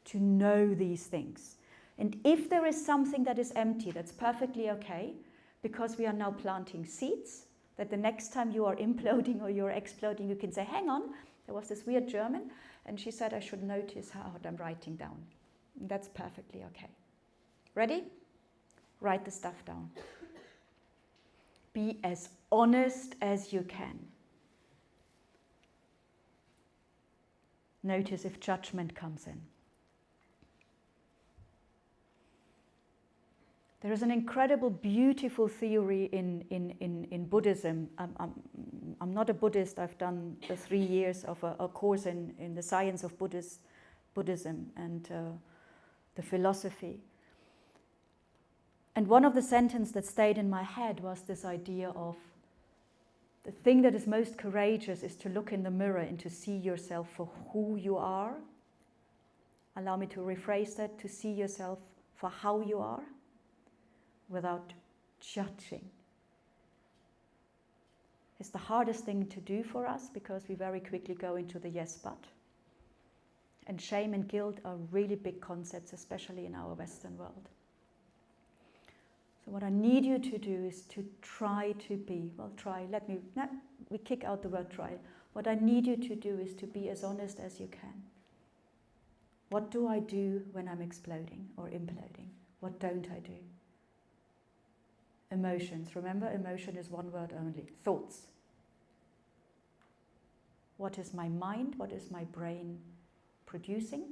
to know these things. And if there is something that is empty, that's perfectly okay, because we are now planting seeds, that the next time you are imploding or you're exploding, you can say, hang on, there was this weird German, and she said I should notice how I'm writing down. And that's perfectly okay. Ready? Write the stuff down. Be as honest as you can. Notice if judgment comes in. There is an incredible, beautiful theory in Buddhism. I'm not a Buddhist. I've done the 3 years of a course in the science of Buddhism and the philosophy. And one of the sentences that stayed in my head was this idea of the thing that is most courageous is to look in the mirror and to see yourself for who you are. Allow me to rephrase that, to see yourself for how you are, without judging. It's the hardest thing to do for us because we very quickly go into the yes but. And shame and guilt are really big concepts, especially in our Western world. So what I need you to do is to try to be, we kick out the word try. What I need you to do is to be as honest as you can. What do I do when I'm exploding or imploding? What don't I do? Emotions. Remember, emotion is one word only. Thoughts. What is my mind? What is my brain producing?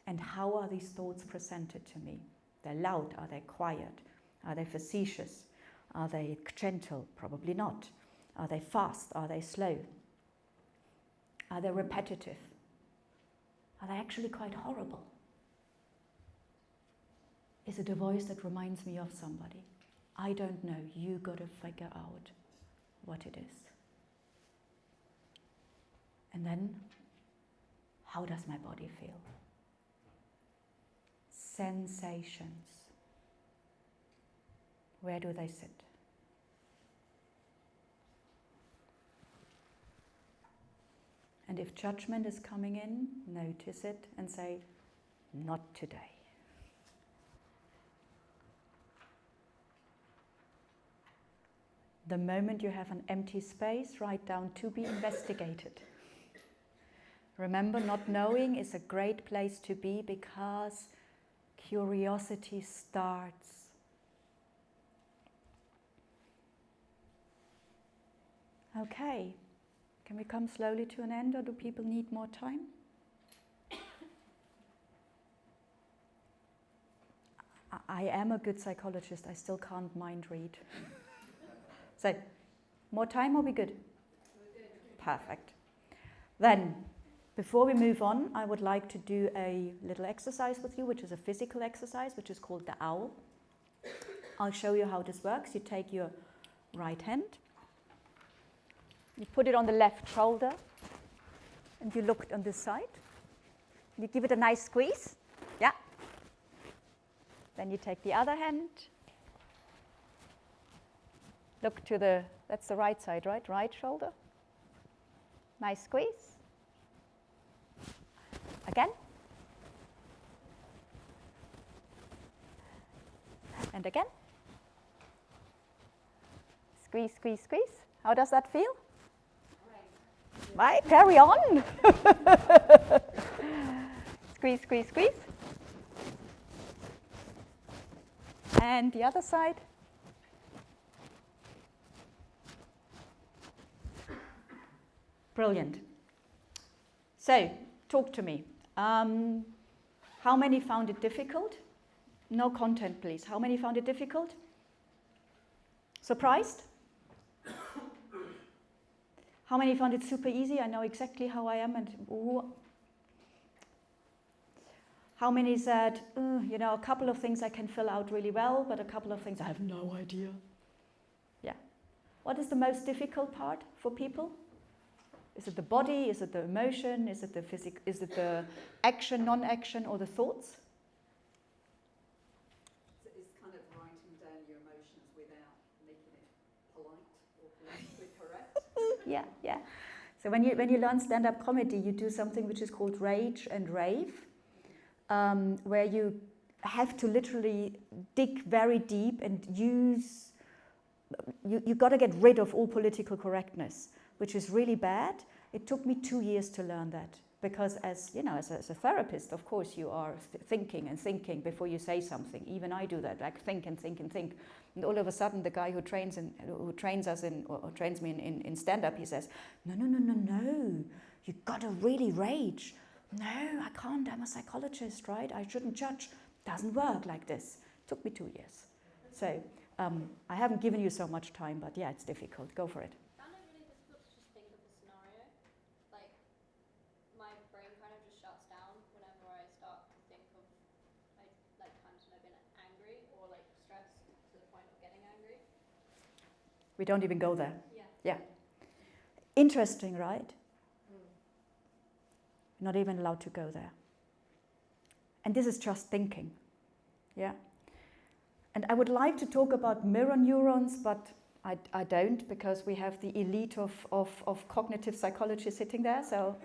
And how are these thoughts presented to me? They're loud. Are they quiet? Are they facetious? Are they gentle? Probably not. Are they fast? Are they slow? Are they repetitive? Are they actually quite horrible? Is it a voice that reminds me of somebody? I don't know. You got to figure out what it is. And then, how does my body feel? Sensations. Where do they sit? And if judgment is coming in, notice it and say, not today. The moment you have an empty space, write down to be investigated. Remember, not knowing is a great place to be because curiosity starts. Okay, can we come slowly to an end, or do people need more time? I am a good psychologist, I still can't mind read. So, more time or we good? Perfect. Then, before we move on, I would like to do a little exercise with you, which is a physical exercise, which is called the owl. I'll show you how this works. You take your right hand, you put it on the left shoulder, and you look on this side. You give it a nice squeeze. Yeah. Then you take the other hand. Look to the, that's the right side, right? Right shoulder. Nice squeeze. Again. And again. Squeeze, squeeze, squeeze. How does that feel? Right, carry on. Squeeze, squeeze, squeeze. And the other side. Brilliant. So, talk to me. How many found it difficult? No content, please. How many found it difficult? Surprised? How many found it super easy? I know exactly how I am. And ooh. How many said, a couple of things I can fill out really well, but a couple of things I have no idea? Yeah. What is the most difficult part for people? Is it the body? Is it the emotion? Is it the physic? Is it the action, non-action, or the thoughts? It's kind of writing down your emotions without making it polite or politically correct. Yeah. So when you learn stand-up comedy, you do something which is called rage and rave, where you have to literally dig very deep and use. You got to get rid of all political correctness, which is really bad. It took me 2 years to learn that, because as a therapist, of course, you are thinking and thinking before you say something. Even I do that, like think and think and think. And all of a sudden, the guy who trains me in stand-up, he says, no, you got to really rage. No, I can't. I'm a psychologist, right? I shouldn't judge. Doesn't work like this. Took me 2 years. So I haven't given you so much time, but yeah, it's difficult. Go for it. I found it really difficult to just think of the scenario. Like, my brain kind of just shuts down whenever I start to think of like times when I've been angry or like stressed to the point of getting angry. We don't even go there. Yeah. Interesting, right? Not even allowed to go there. And this is just thinking. Yeah. And I would like to talk about mirror neurons, but I don't, because we have the elite of cognitive psychology sitting there, so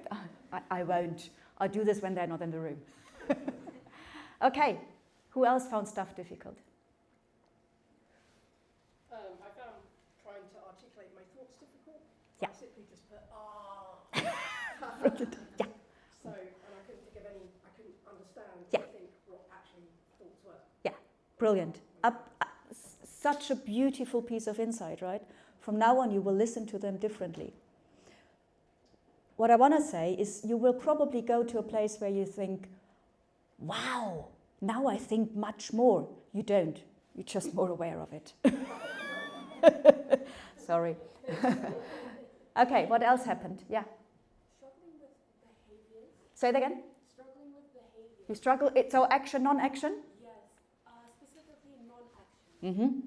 I won't. I'll do this when they're not in the room. Okay, who else found stuff difficult? I found trying to articulate my thoughts difficult. Yeah. I simply just put, Yeah. So, and I couldn't think of any, I couldn't understand, Yeah. I think, what actually thoughts were. Brilliant. Such a beautiful piece of insight, right? From now on, you will listen to them differently. What I want to say is you will probably go to a place where you think, wow, now I think much more. You don't. You're just more aware of it. Sorry. Okay, what else happened? Yeah. Struggling with behaviors. Say that again. Struggling with behaviors. You struggle. So action, non-action? Yes. Specifically non-action. Mm-hmm.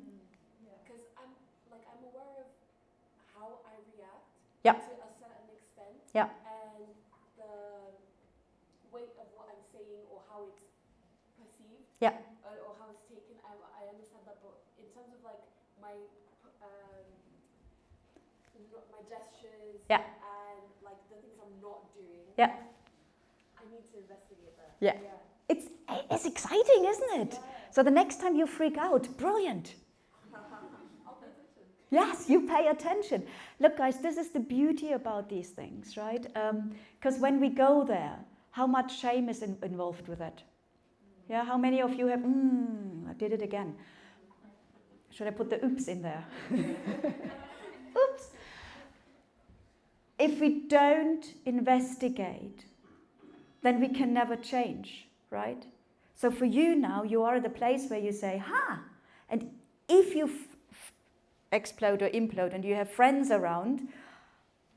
Because I'm aware of how I react Yeah. to a certain extent. Yeah. And the weight of what I'm saying or how it's perceived. Yeah. Or how it's taken. I understand that, but in terms of like my gestures. Yeah. And like the things I'm not doing. Yeah. I need to investigate that. Yeah. It's exciting, isn't it? Yeah. So the next time you freak out, brilliant. I'll pay attention. Yes, you pay attention. Look, guys, this is the beauty about these things, right? Because when we go there, how much shame is involved with that? Yeah, how many of you have, I did it again. Should I put the oops in there? Oops. If we don't investigate, then we can never change, right? So for you now, you are at the place where you say, and if you explode or implode and you have friends around,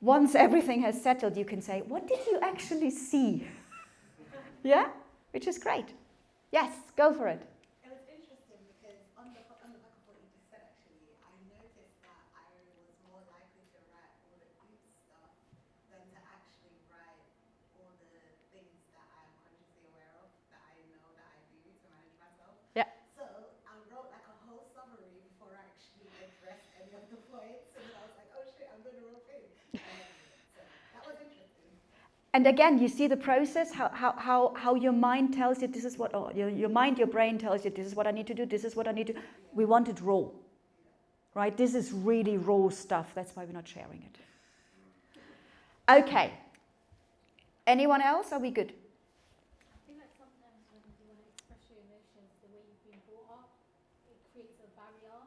once everything has settled, you can say, what did you actually see? Yeah? Which is great. Yes, go for it. It was interesting because on the back of what you just said, actually, I noticed that I was more likely to write all the good stuff than to actually write all the things that I am consciously aware of, that I know that I do to manage myself. Yeah. So I wrote like a whole summary before I actually addressed any of the points, and then I was like, oh shit, I'm doing the wrong thing. So that was interesting. And again, you see the process, how your mind tells you this is what, your mind, your brain tells you this is what I need to do, this is what I need to do. We want it raw, right? This is really raw stuff. That's why we're not sharing it. Okay. Anyone else? Are we good? I think that sometimes when you want to express your emotions the way you've been brought up, it creates a barrier,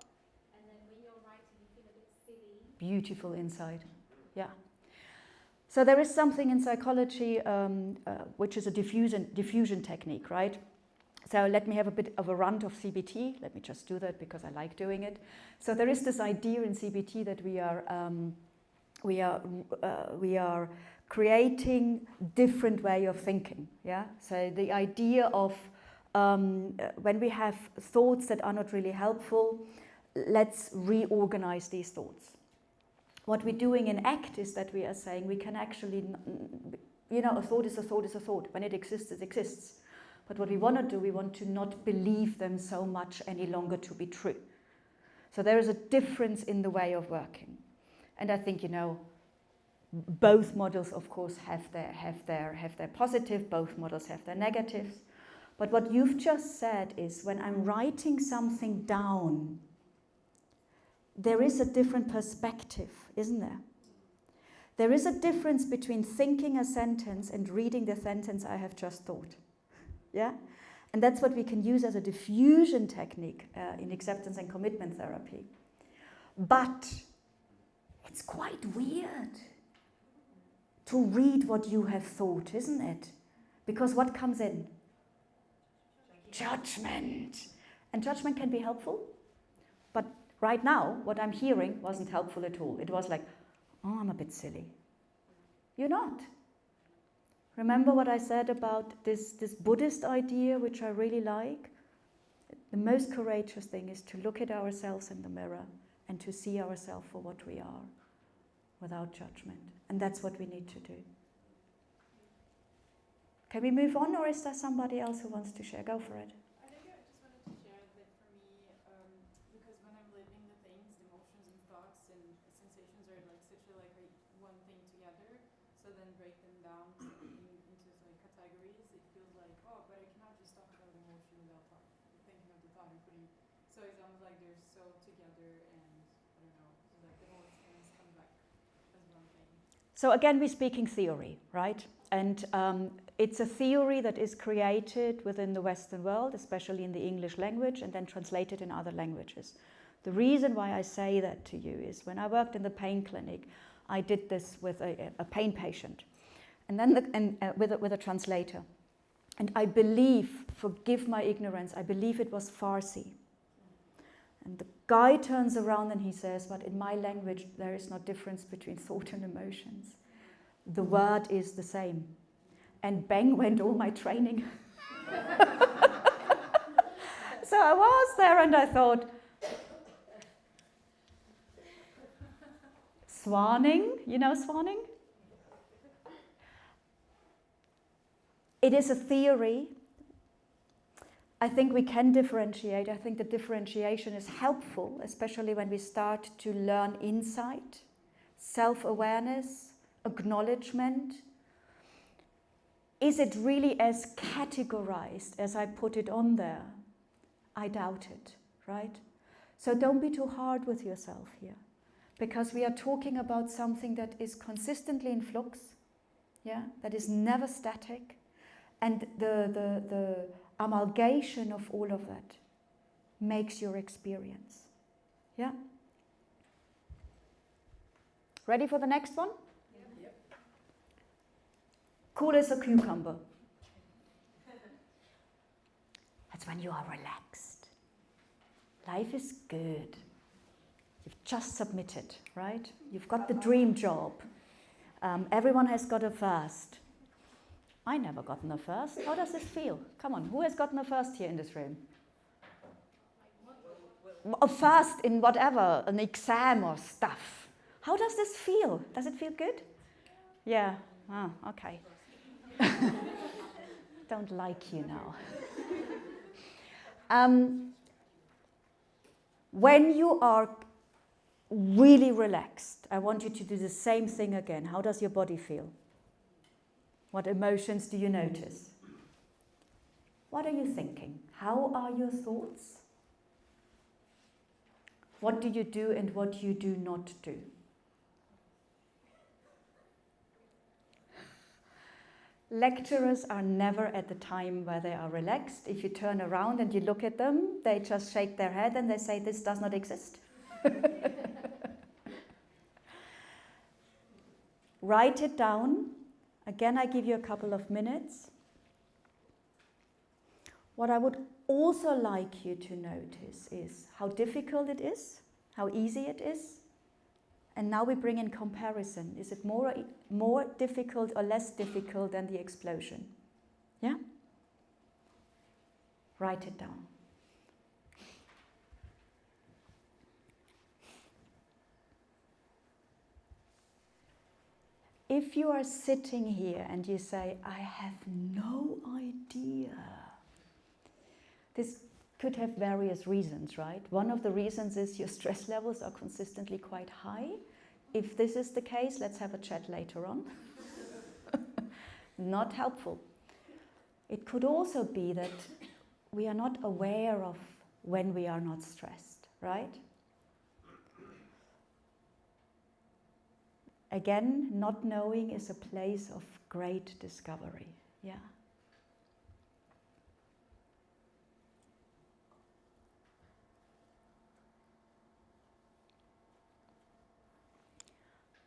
and then when you're writing, you feel a bit silly. Beautiful insight. Yeah. So there is something in psychology which is a diffusion technique, right? So let me have a bit of a rant of CBT. Let me just do that because I like doing it. So there is this idea in CBT that we are creating different way of thinking. Yeah. So the idea of when we have thoughts that are not really helpful, let's reorganize these thoughts. What we're doing in ACT is that we are saying we can actually, a thought is a thought is a thought. When it exists, it exists. But what we want to do, we want to not believe them so much any longer to be true. So there is a difference in the way of working. And I think, both models, of course, have their positive, both models have their negatives. But what you've just said is when I'm writing something down, there is a different perspective, isn't there? There is a difference between thinking a sentence and reading the sentence I have just thought. Yeah? And that's what we can use as a diffusion technique in acceptance and commitment therapy. But it's quite weird to read what you have thought, isn't it? Because what comes in? Judgment. And judgment can be helpful. But right now, what I'm hearing wasn't helpful at all. It was like, oh, I'm a bit silly. You're not. Remember what I said about this Buddhist idea, which I really like? The most courageous thing is to look at ourselves in the mirror and to see ourselves for what we are, without judgment. And that's what we need to do. Can we move on, or is there somebody else who wants to share? Go for it. I think I just wanted to share that for me, because when I'm living the things, the emotions and thoughts and sensations are like such a one thing together. So then break them down into categories. It feels like, oh, but I cannot just talk about emotion without thinking of the thought and putting. So it's almost like they're so together, and I don't know, like the whole experience comes back as one thing. So again, we're speaking theory, right? And it's a theory that is created within the Western world, especially in the English language, and then translated in other languages. The reason why I say that to you is when I worked in the pain clinic, I did this with a pain patient, and then with a translator. And I believe, forgive my ignorance, I believe it was Farsi. And the guy turns around and he says, but in my language, there is no difference between thought and emotions. The word is the same. And bang went all my training. So I was there and I thought, swanning, you know swanning? It is a theory. I think we can differentiate. I think the differentiation is helpful, especially when we start to learn insight, self-awareness, acknowledgement. Is it really as categorized as I put it on there? I doubt it, right? So don't be too hard with yourself here. because we are talking about something that is consistently in flux, yeah, that is never static, and the amalgamation of all of that makes your experience. Yeah? Ready for the next one? Yep. Cool as a cucumber. That's when you are relaxed. Life is good. You've just submitted, right? You've got the dream job. Everyone has got a first. I never gotten a first. How does this feel? Come on, who has gotten a first here in this room? A first in whatever, an exam or stuff. How does this feel? Does it feel good? Yeah. Oh, okay. Don't like you now. When you are really relaxed, I want you to do the same thing again. How does your body feel? What emotions do you notice? What are you thinking? How are your thoughts? What do you do and what you do not do? Lecturers are never at the time where they are relaxed. If you turn around and you look at them, they just shake their head and they say, this does not exist. Write it down. Again, I give you a couple of minutes. What I would also like you to notice is how difficult it is, how easy it is. And now we bring in comparison. Is it more difficult or less difficult than the explosion? Yeah? Write it down. If you are sitting here and you say, I have no idea, this could have various reasons, right? One of the reasons is your stress levels are consistently quite high. If this is the case, let's have a chat later on. Not helpful. It could also be that we are not aware of when we are not stressed, right? Again, not knowing is a place of great discovery. Yeah.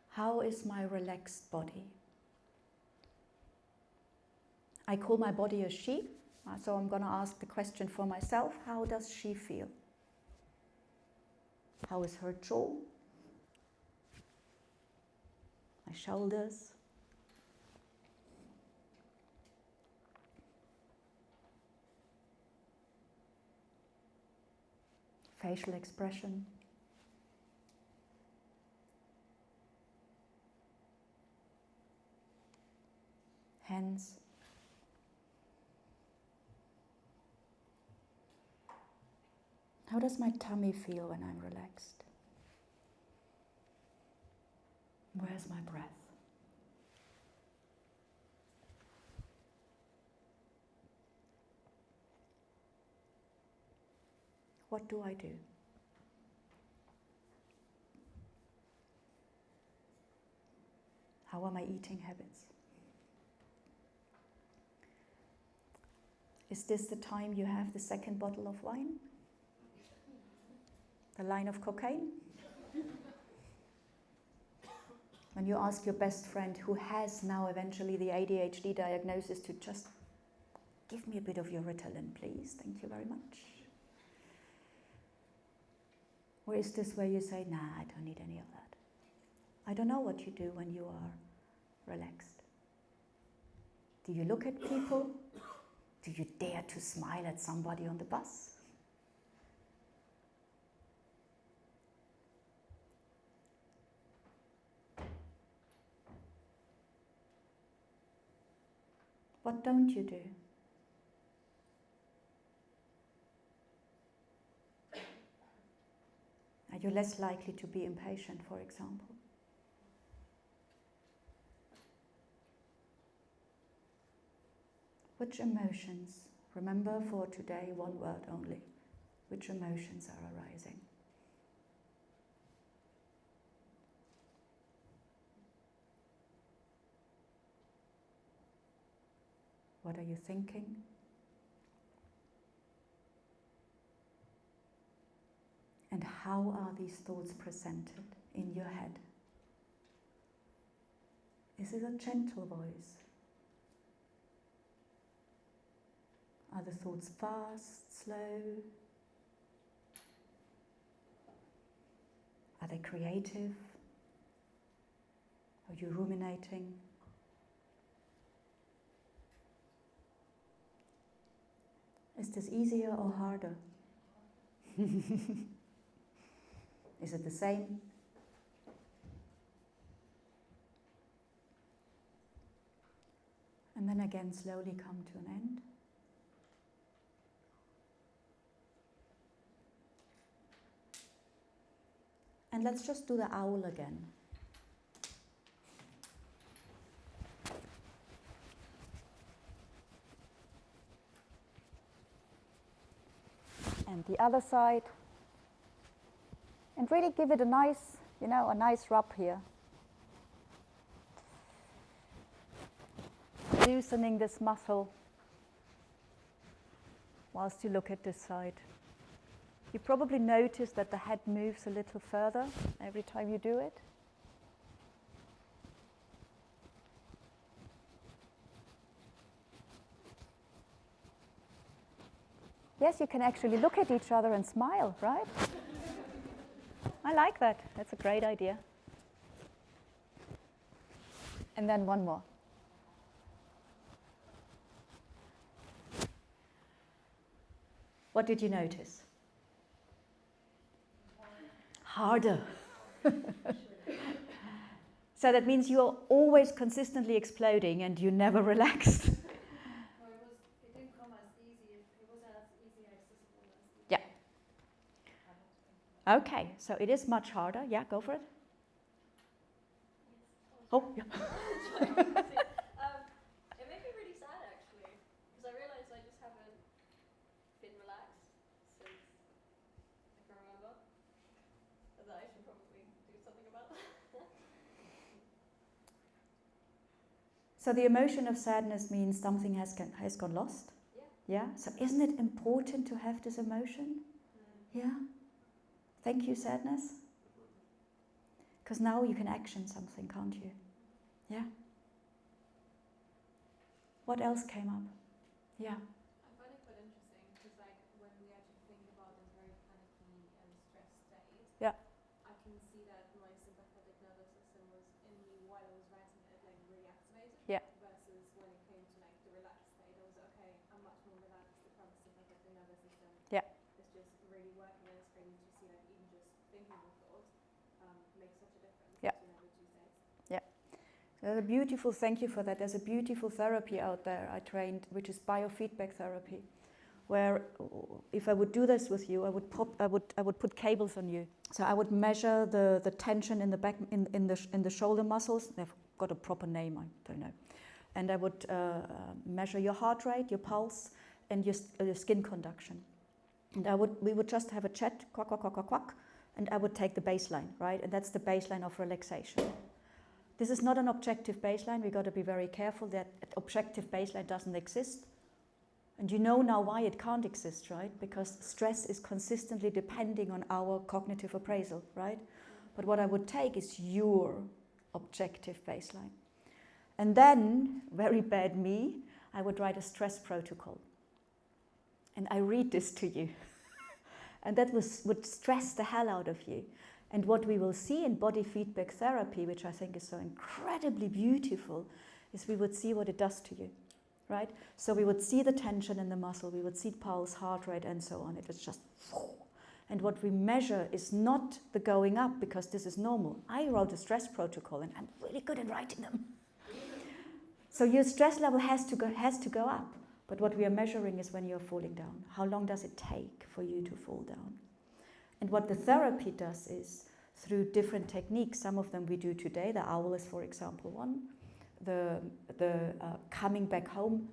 How is my relaxed body? I call my body a she, so I'm going to ask the question for myself. How does she feel? How is her jaw? My shoulders? Facial expression? Hands? How does my tummy feel when I'm relaxed? Where's my breath? What do I do? How are my eating habits? Is this the time you have the second bottle of wine? The line of cocaine? When you ask your best friend who has now eventually the ADHD diagnosis to just give me a bit of your Ritalin, please, thank you very much. Or is this where you say, nah, I don't need any of that? I don't know what you do when you are relaxed. Do you look at people? Do you dare to smile at somebody on the bus? What don't you do? Are you less likely to be impatient, for example? Which emotions, remember for today, one word only, which emotions are arising? What are you thinking? And how are these thoughts presented in your head? Is it a gentle voice? Are the thoughts fast, slow? Are they creative? Are you ruminating? Is this easier or harder? Is it the same? And then again, slowly come to an end. And let's just do the owl again. And the other side. And really give it a nice, a nice rub here. Loosening this muscle whilst you look at this side. You probably notice that the head moves a little further every time you do it. Yes, you can actually look at each other and smile, right? I like that. That's a great idea. And then one more. What did you notice? Harder. So that means you're always consistently exploding and you never relaxed. No, it didn't come as easy. It wasn't as easy accessible as the Yeah. Okay, so it is much harder. Yeah, go for it. Oh, yeah. It made me really sad actually, because I realised I just haven't been relaxed since I can remember. And that I should probably do something about that. So the emotion of sadness means something has gone lost. Yeah. Yeah. So isn't it important to have this emotion? Yeah. Thank you, sadness. Because now you can action something, can't you? Yeah. What else came up? Yeah. I find it quite interesting because, like, when we actually think about this very panicky and stressed state, Yeah. I can see that my sympathetic nervous system was in me while I was writing it, like really activated. Yeah. Versus when it came to like the relaxed state, I was okay. I'm much more relaxed. The parasympathetic nervous system Yeah. is just really working, and it's crazy to see that even just thinking the thought makes such a difference Yeah. between the two states. There's a beautiful, thank you for that. There's a beautiful therapy out there I trained, which is biofeedback therapy, where if I would do this with you, I would put cables on you. So I would measure the tension in the back, in the shoulder muscles. They've got a proper name, I don't know. And I would measure your heart rate, your pulse, and your skin conduction. And we would just have a chat, quack, quack, quack, quack, quack, and I would take the baseline, right? And that's the baseline of relaxation. This is not an objective baseline. We've got to be very careful that objective baseline doesn't exist. And you know now why it can't exist, right? Because stress is consistently depending on our cognitive appraisal, right? But what I would take is your objective baseline. And then, very bad me, I would write a stress protocol. And I read this to you. And that would stress the hell out of you. And what we will see in body feedback therapy, which I think is so incredibly beautiful, is we would see what it does to you, right? So we would see the tension in the muscle, we would see pulse, heart rate, and so on. It was just, and what we measure is not the going up, because this is normal. I wrote a stress protocol, and I'm really good at writing them. So your stress level has to go up. But what we are measuring is when you're falling down. How long does it take for you to fall down? And what the therapy does is, through different techniques, some of them we do today, the owl is, for example, one. The coming back home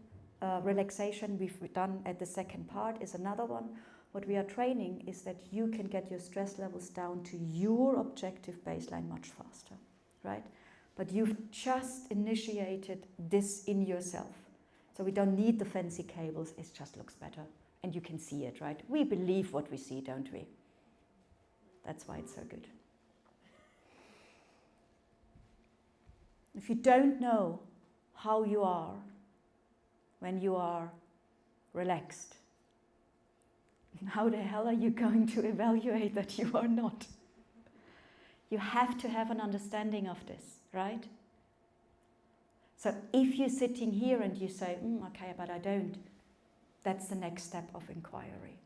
relaxation we've done at the second part is another one. What we are training is that you can get your stress levels down to your objective baseline much faster, right? But you've just initiated this in yourself. So we don't need the fancy cables, it just looks better. And you can see it, right? We believe what we see, don't we? That's why it's so good. If you don't know how you are when you are relaxed, how the hell are you going to evaluate that you are not? You have to have an understanding of this, right? So if you're sitting here and you say, okay, but I don't, that's the next step of inquiry.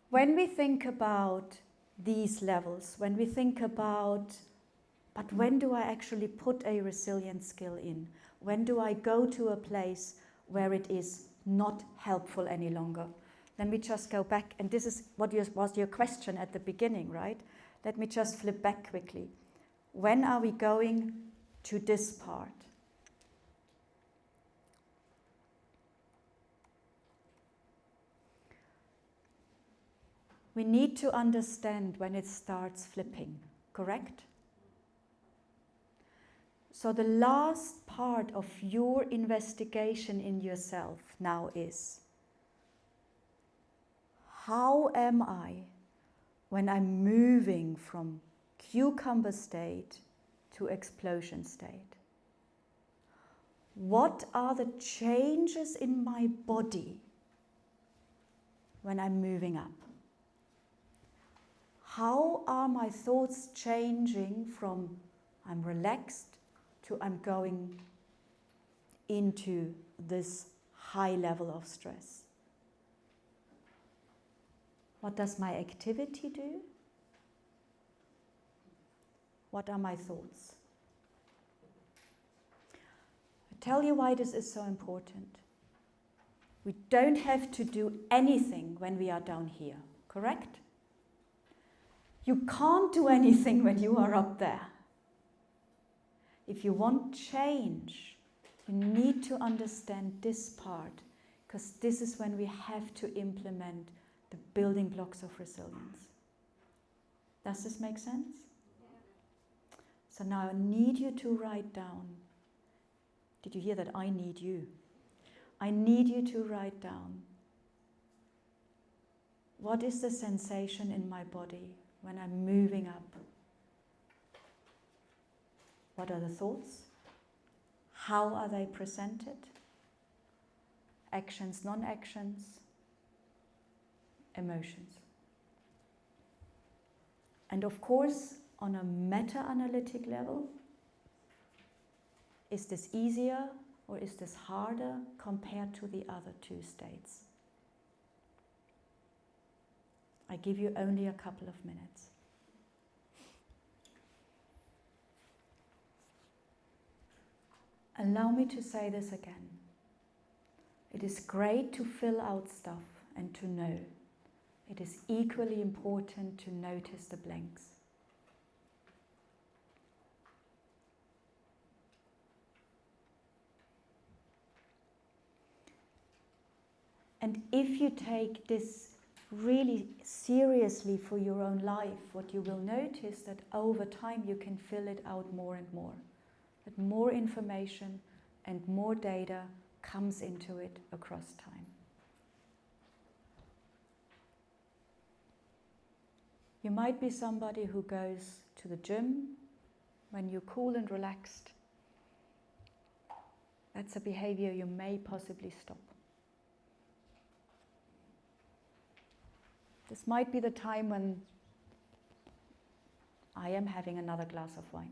When we think about these levels, when we think about, but when do I actually put a resilient skill in? When do I go to a place where it is not helpful any longer? Let me just go back, and this is what was your question at the beginning, right? Let me just flip back quickly. When are we going to this part? We need to understand when it starts flipping, correct? So the last part of your investigation in yourself now is, how am I when I'm moving from cucumber state to explosion state? What are the changes in my body when I'm moving up? How are my thoughts changing from I'm relaxed to I'm going into this high level of stress? What does my activity do? What are my thoughts? I tell you why this is so important. We don't have to do anything when we are down here, correct? You can't do anything when you are up there. If you want change, you need to understand this part, because this is when we have to implement the building blocks of resilience. Does this make sense? So now I need you to write down. Did you hear that? I need you. I need you to write down. What is the sensation in my body when I'm moving up? What are the thoughts? How are they presented? Actions, non-actions, emotions. And of course, on a meta-analytic level, is this easier or is this harder compared to the other two states? I give you only a couple of minutes. Allow me to say this again. It is great to fill out stuff and to know. It is equally important to notice the blanks. And if you take this really seriously for your own life, what you will notice that over time you can fill it out more and more. That more information and more data comes into it across time. You might be somebody who goes to the gym when you're cool and relaxed. That's a behavior you may possibly stop. This might be the time when I am having another glass of wine.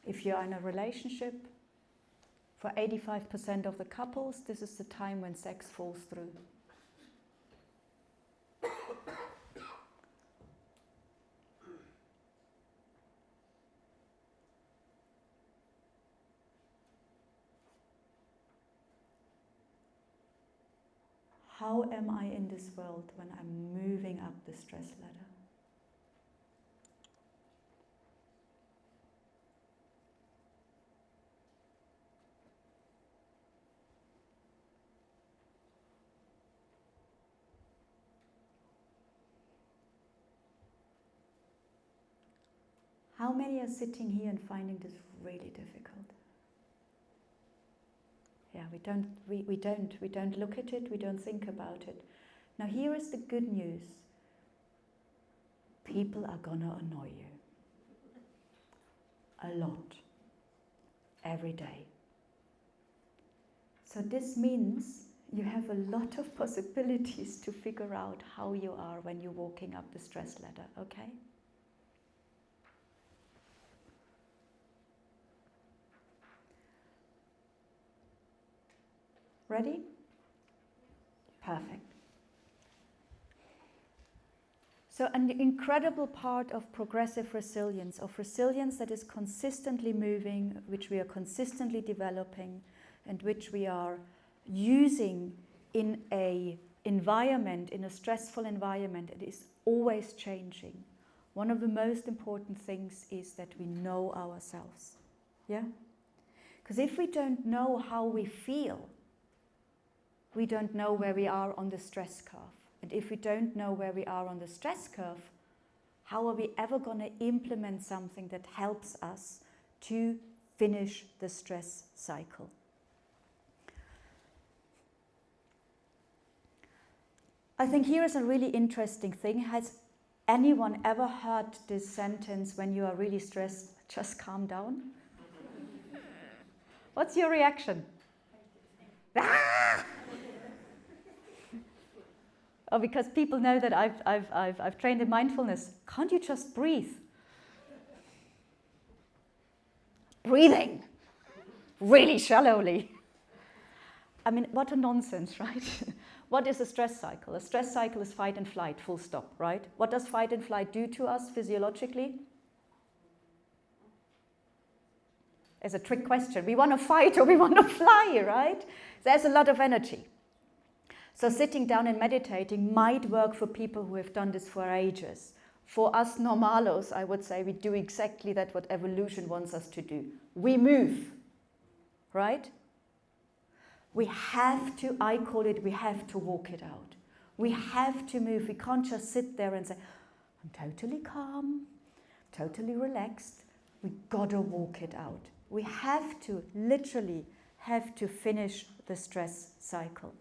If you're in a relationship, for 85% of the couples, this is the time when sex falls through. How am I in this world when I'm moving up the stress ladder? How many are sitting here and finding this really difficult? Yeah, we don't look at it, we don't think about it. Now here is the good news. People are gonna annoy you. A lot. Every day. So this means you have a lot of possibilities to figure out how you are when you're walking up the stress ladder, okay? Ready? Perfect. So an incredible part of progressive resilience, of resilience that is consistently moving, which we are consistently developing, and which we are using in a environment, in a stressful environment, it is always changing. One of the most important things is that we know ourselves. Yeah? Because if we don't know how we feel, we don't know where we are on the stress curve. And if we don't know where we are on the stress curve, how are we ever going to implement something that helps us to finish the stress cycle? I think here is a really interesting thing. Has anyone ever heard this sentence, when you are really stressed, just calm down? What's your reaction? Oh, because people know that I've trained in mindfulness. Can't you just breathe? Breathing really shallowly. I mean, what a nonsense, right? What is a stress cycle? A stress cycle is fight and flight, full stop, right? What does fight and flight do to us physiologically? It's a trick question. We want to fight or we want to fly, right? There's a lot of energy. So sitting down and meditating might work for people who have done this for ages. For us normalos, I would say we do exactly that what evolution wants us to do. We move, right? We have to, I call it, we have to walk it out. We have to move. We can't just sit there and say, I'm totally calm, totally relaxed. We gotta walk it out. We have to, literally have to finish the stress cycle.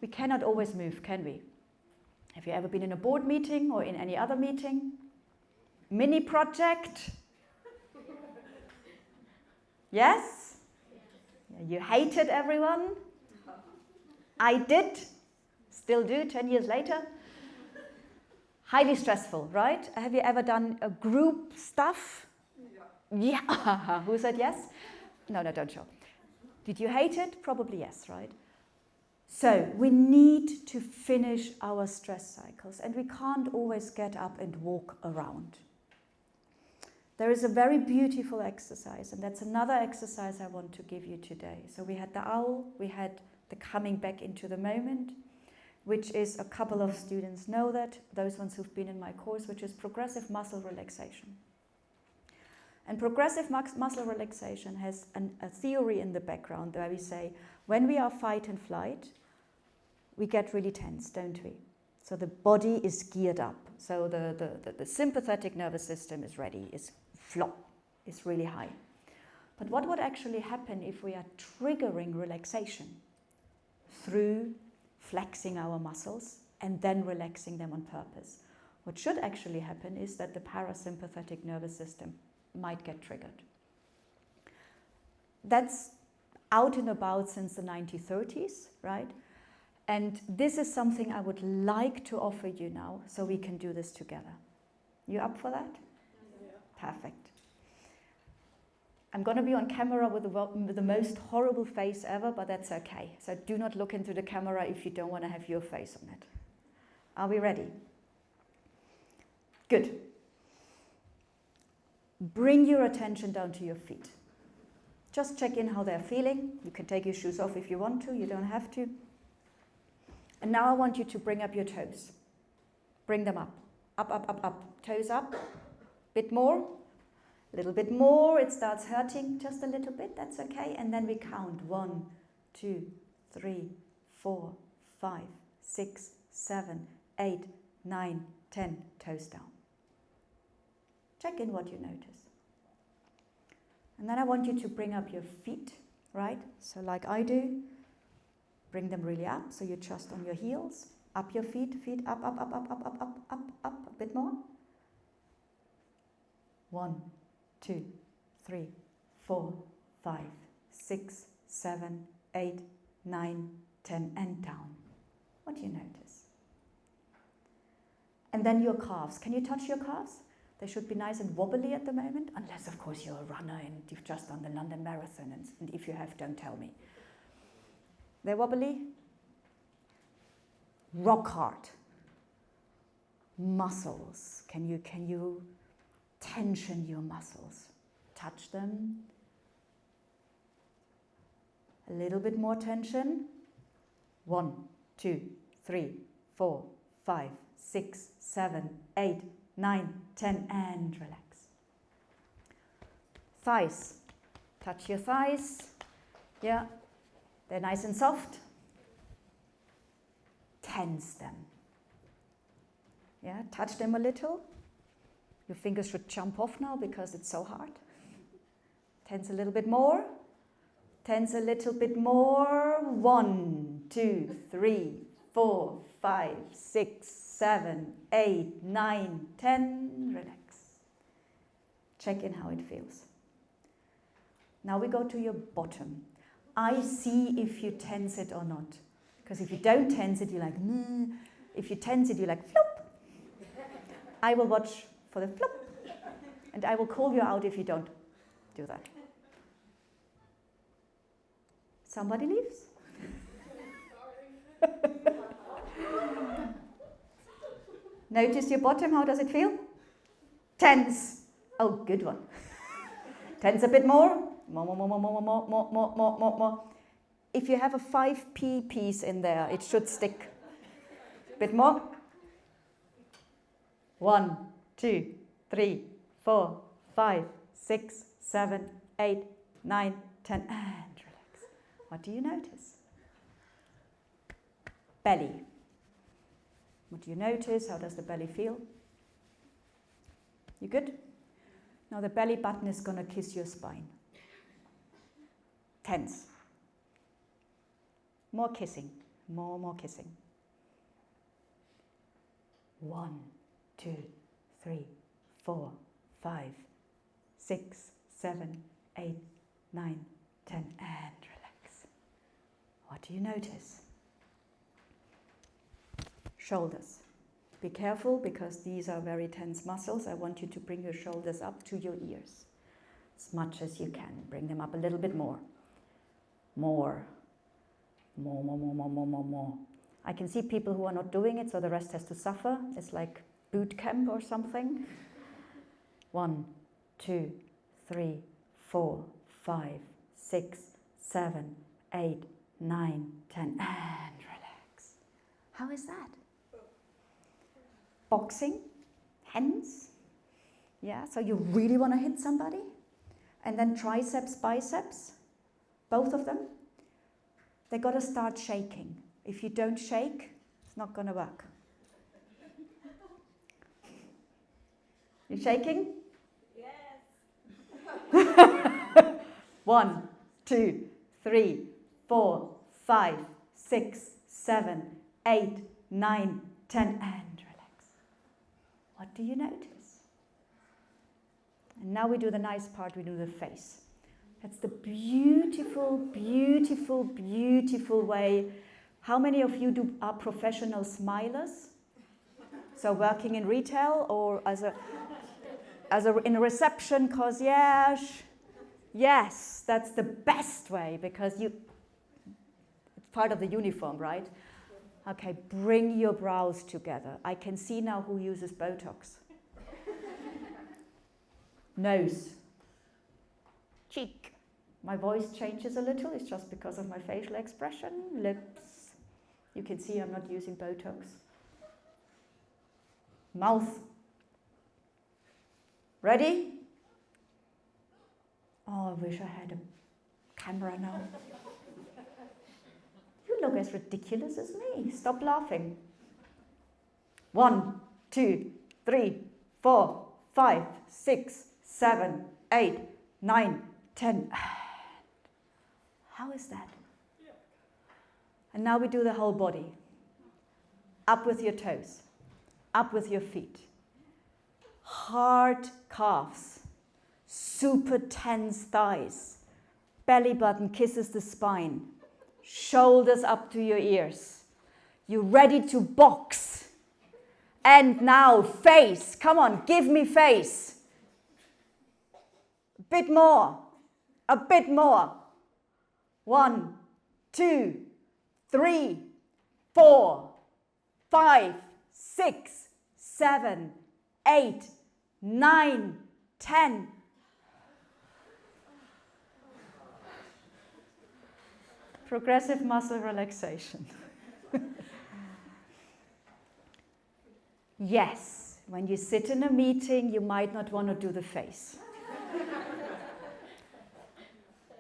We cannot always move, can we? Have you ever been in a board meeting or in any other meeting? Mini project? Yes? You hated everyone? I did, still do 10 years later. Highly stressful, right? Have you ever done a group stuff? Yeah. Who said yes? No, don't show. Did you hate it? Probably yes, right? So we need to finish our stress cycles, and we can't always get up and walk around. There is a very beautiful exercise, and that's another exercise I want to give you today. So we had the owl, we had the coming back into the moment, which is, a couple of students know that, those ones who've been in my course, which is progressive muscle relaxation. And progressive muscle relaxation has a theory in the background where we say, when we are fight and flight, we get really tense, don't we? So the body is geared up. So the sympathetic nervous system is ready, is flop, is really high. But what would actually happen if we are triggering relaxation through flexing our muscles and then relaxing them on purpose? What should actually happen is that the parasympathetic nervous system might get triggered. That's out and about since the 1930s, right? And this is something I would like to offer you now, so we can do this together. You up for that? Yeah. Perfect. I'm going to be on camera with the most horrible face ever, but that's okay. So do not look into the camera if you don't want to have your face on it. Are we ready? Good. Bring your attention down to your feet. Just check in how they're feeling. You can take your shoes off if you want to, you don't have to. And now I want you to bring up your toes. Bring them up. Up, up, up, up. Toes up. Bit more. A little bit more. It starts hurting just a little bit. That's okay. And then we count. 1, 2, 3, 4, 5, 6, 7, 8, 9, 10. Toes down. Check in what you notice. And then I want you to bring up your feet, right? So like I do, bring them really up, so you're just on your heels. Up your feet, feet up, up, up, up, up, up, up, up, up, a bit more. 1, 2, 3, 4, 5, 6, 7, 8, 9, 10, and down. What do you notice? And then your calves. Can you touch your calves? They should be nice and wobbly at the moment, unless of course you're a runner and you've just done the London Marathon, and if you have, don't tell me. They're wobbly? Rock hard. Muscles. Can you tension your muscles? Touch them. A little bit more tension. 1, 2, 3, 4, 5, 6, 7, 8, 9, 10, and relax. Thighs. Touch your thighs. Yeah, they're nice and soft. Tense them. Yeah, touch them a little. Your fingers should jump off now because it's so hard. Tense a little bit more. Tense a little bit more. 1, 2, 3, 4, 5, 6, 7, 8, 9, 10. Relax. Check in how it feels. Now we go to your bottom. I see if you tense it or not. Because if you don't tense it, you're like, mm. If you tense it, you're like, flop. I will watch for the flop. And I will call you out if you don't do that. Somebody leaves? Notice your bottom, how does it feel? Tense. Oh, good one. Tense a bit more. More. If you have a 5p piece in there, it should stick. Bit more. 1, 2, 3, 4, 5, 6, 7, 8, 9, 10, and relax. What do you notice? Belly. What do you notice? How does the belly feel? You good? Now the belly button is going to kiss your spine. Tense. More kissing. More kissing. 1, 2, 3, 4, 5, 6, 7, 8, 9, 10, and relax. What do you notice? Shoulders. Be careful because these are very tense muscles. I want you to bring your shoulders up to your ears as much as you can. Bring them up a little bit more. More. I can see people who are not doing it, so the rest has to suffer. It's like boot camp or something. 1, 2, 3, 4, 5, 6, 7, 8, 9, 10, and relax. How is that? Boxing, hands. Yeah, so you really want to hit somebody? And then triceps, biceps, both of them. They got to start shaking. If you don't shake, it's not going to work. You shaking? Yes. 1, 2, 3, 4, 5, 6, 7, 8, 9, 10, and relax. What do you notice? And now we do the nice part, we do the face. That's the beautiful, beautiful, beautiful way. How many of you are professional smilers? So working in retail or in a reception, concierge? Yes, that's the best way because it's part of the uniform, right? Okay, bring your brows together. I can see now who uses Botox. Nose. Cheek. My voice changes a little, it's just because of my facial expression. Lips. You can see I'm not using Botox. Mouth. Ready? Oh, I wish I had a camera now. You look as ridiculous as me. Stop laughing. 1, 2, 3, 4, 5, 6, 7, 8, 9, 10. How is that? And now we do the whole body. Up with your toes. Up with your feet. Hard calves. Super tense thighs. Belly button kisses the spine. Shoulders up to your ears. You're ready to box. And now face. Come on, give me face. A bit more. A bit more. 1, 2, 3, 4, 5, 6, 7, 8, 9, 10. Progressive muscle relaxation. Yes, when you sit in a meeting, you might not want to do the face.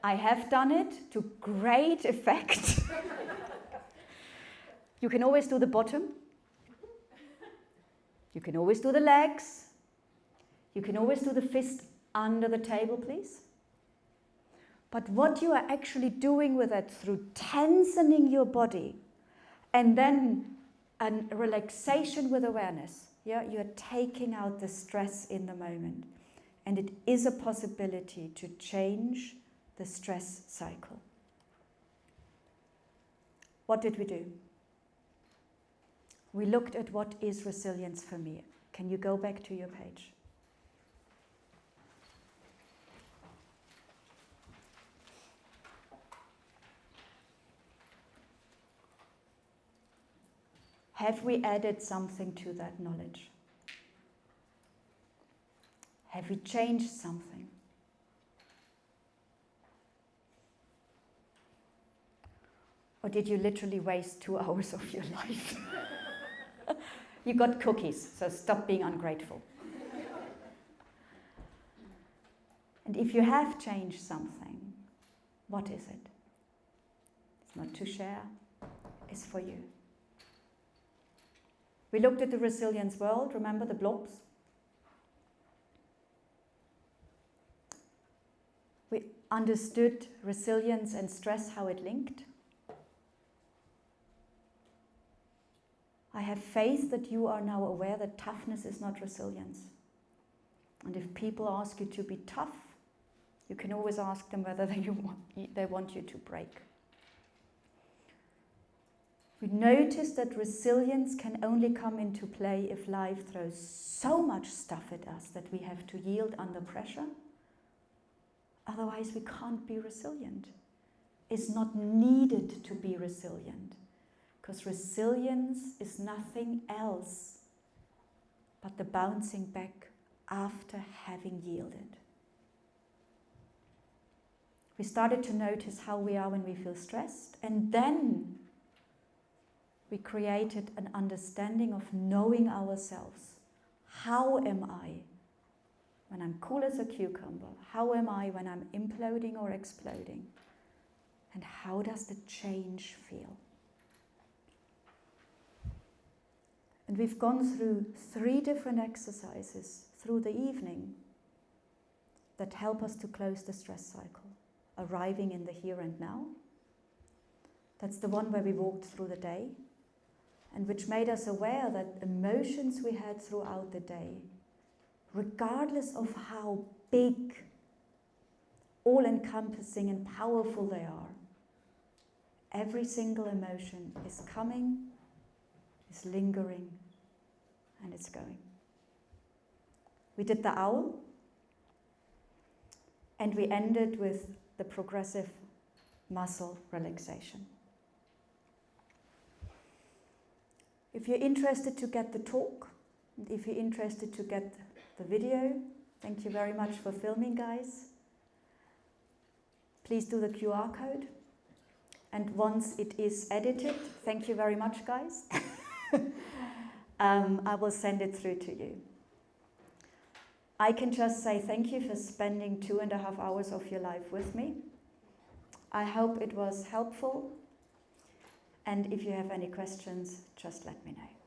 I have done it to great effect. You can always do the bottom. You can always do the legs. You can always do the fist under the table, please. But what you are actually doing with that through tensioning your body and then a relaxation with awareness, yeah, you're taking out the stress in the moment. And it is a possibility to change the stress cycle. What did we do? We looked at what is resilience for me. Can you go back to your page? Have we added something to that knowledge? Have we changed something? Or did you literally waste 2 hours of your life? You got cookies, so stop being ungrateful. And if you have changed something, what is it? It's not to share, it's for you. We looked at the resilience world, remember the blobs? We understood resilience and stress, how it linked. I have faith that you are now aware that toughness is not resilience. And if people ask you to be tough, you can always ask them whether they want you to break. We notice that resilience can only come into play if life throws so much stuff at us that we have to yield under pressure. Otherwise, we can't be resilient. It's not needed to be resilient. Because resilience is nothing else but the bouncing back after having yielded. We started to notice how we are when we feel stressed, and then we created an understanding of knowing ourselves. How am I when I'm cool as a cucumber? How am I when I'm imploding or exploding? And how does the change feel? And we've gone through 3 different exercises through the evening that help us to close the stress cycle. Arriving in the here and now. That's the one where we walked through the day, and which made us aware that emotions we had throughout the day, regardless of how big, all-encompassing and powerful they are, every single emotion is coming, is lingering, and it's going. We did the owl, and we ended with the progressive muscle relaxation. If you're interested to get the talk, and if you're interested to get the video, thank you very much for filming, guys. Please do the QR code. And once it is edited, thank you very much, guys. I will send it through to you. I can just say thank you for spending 2.5 hours of your life with me. I hope it was helpful. And if you have any questions, just let me know.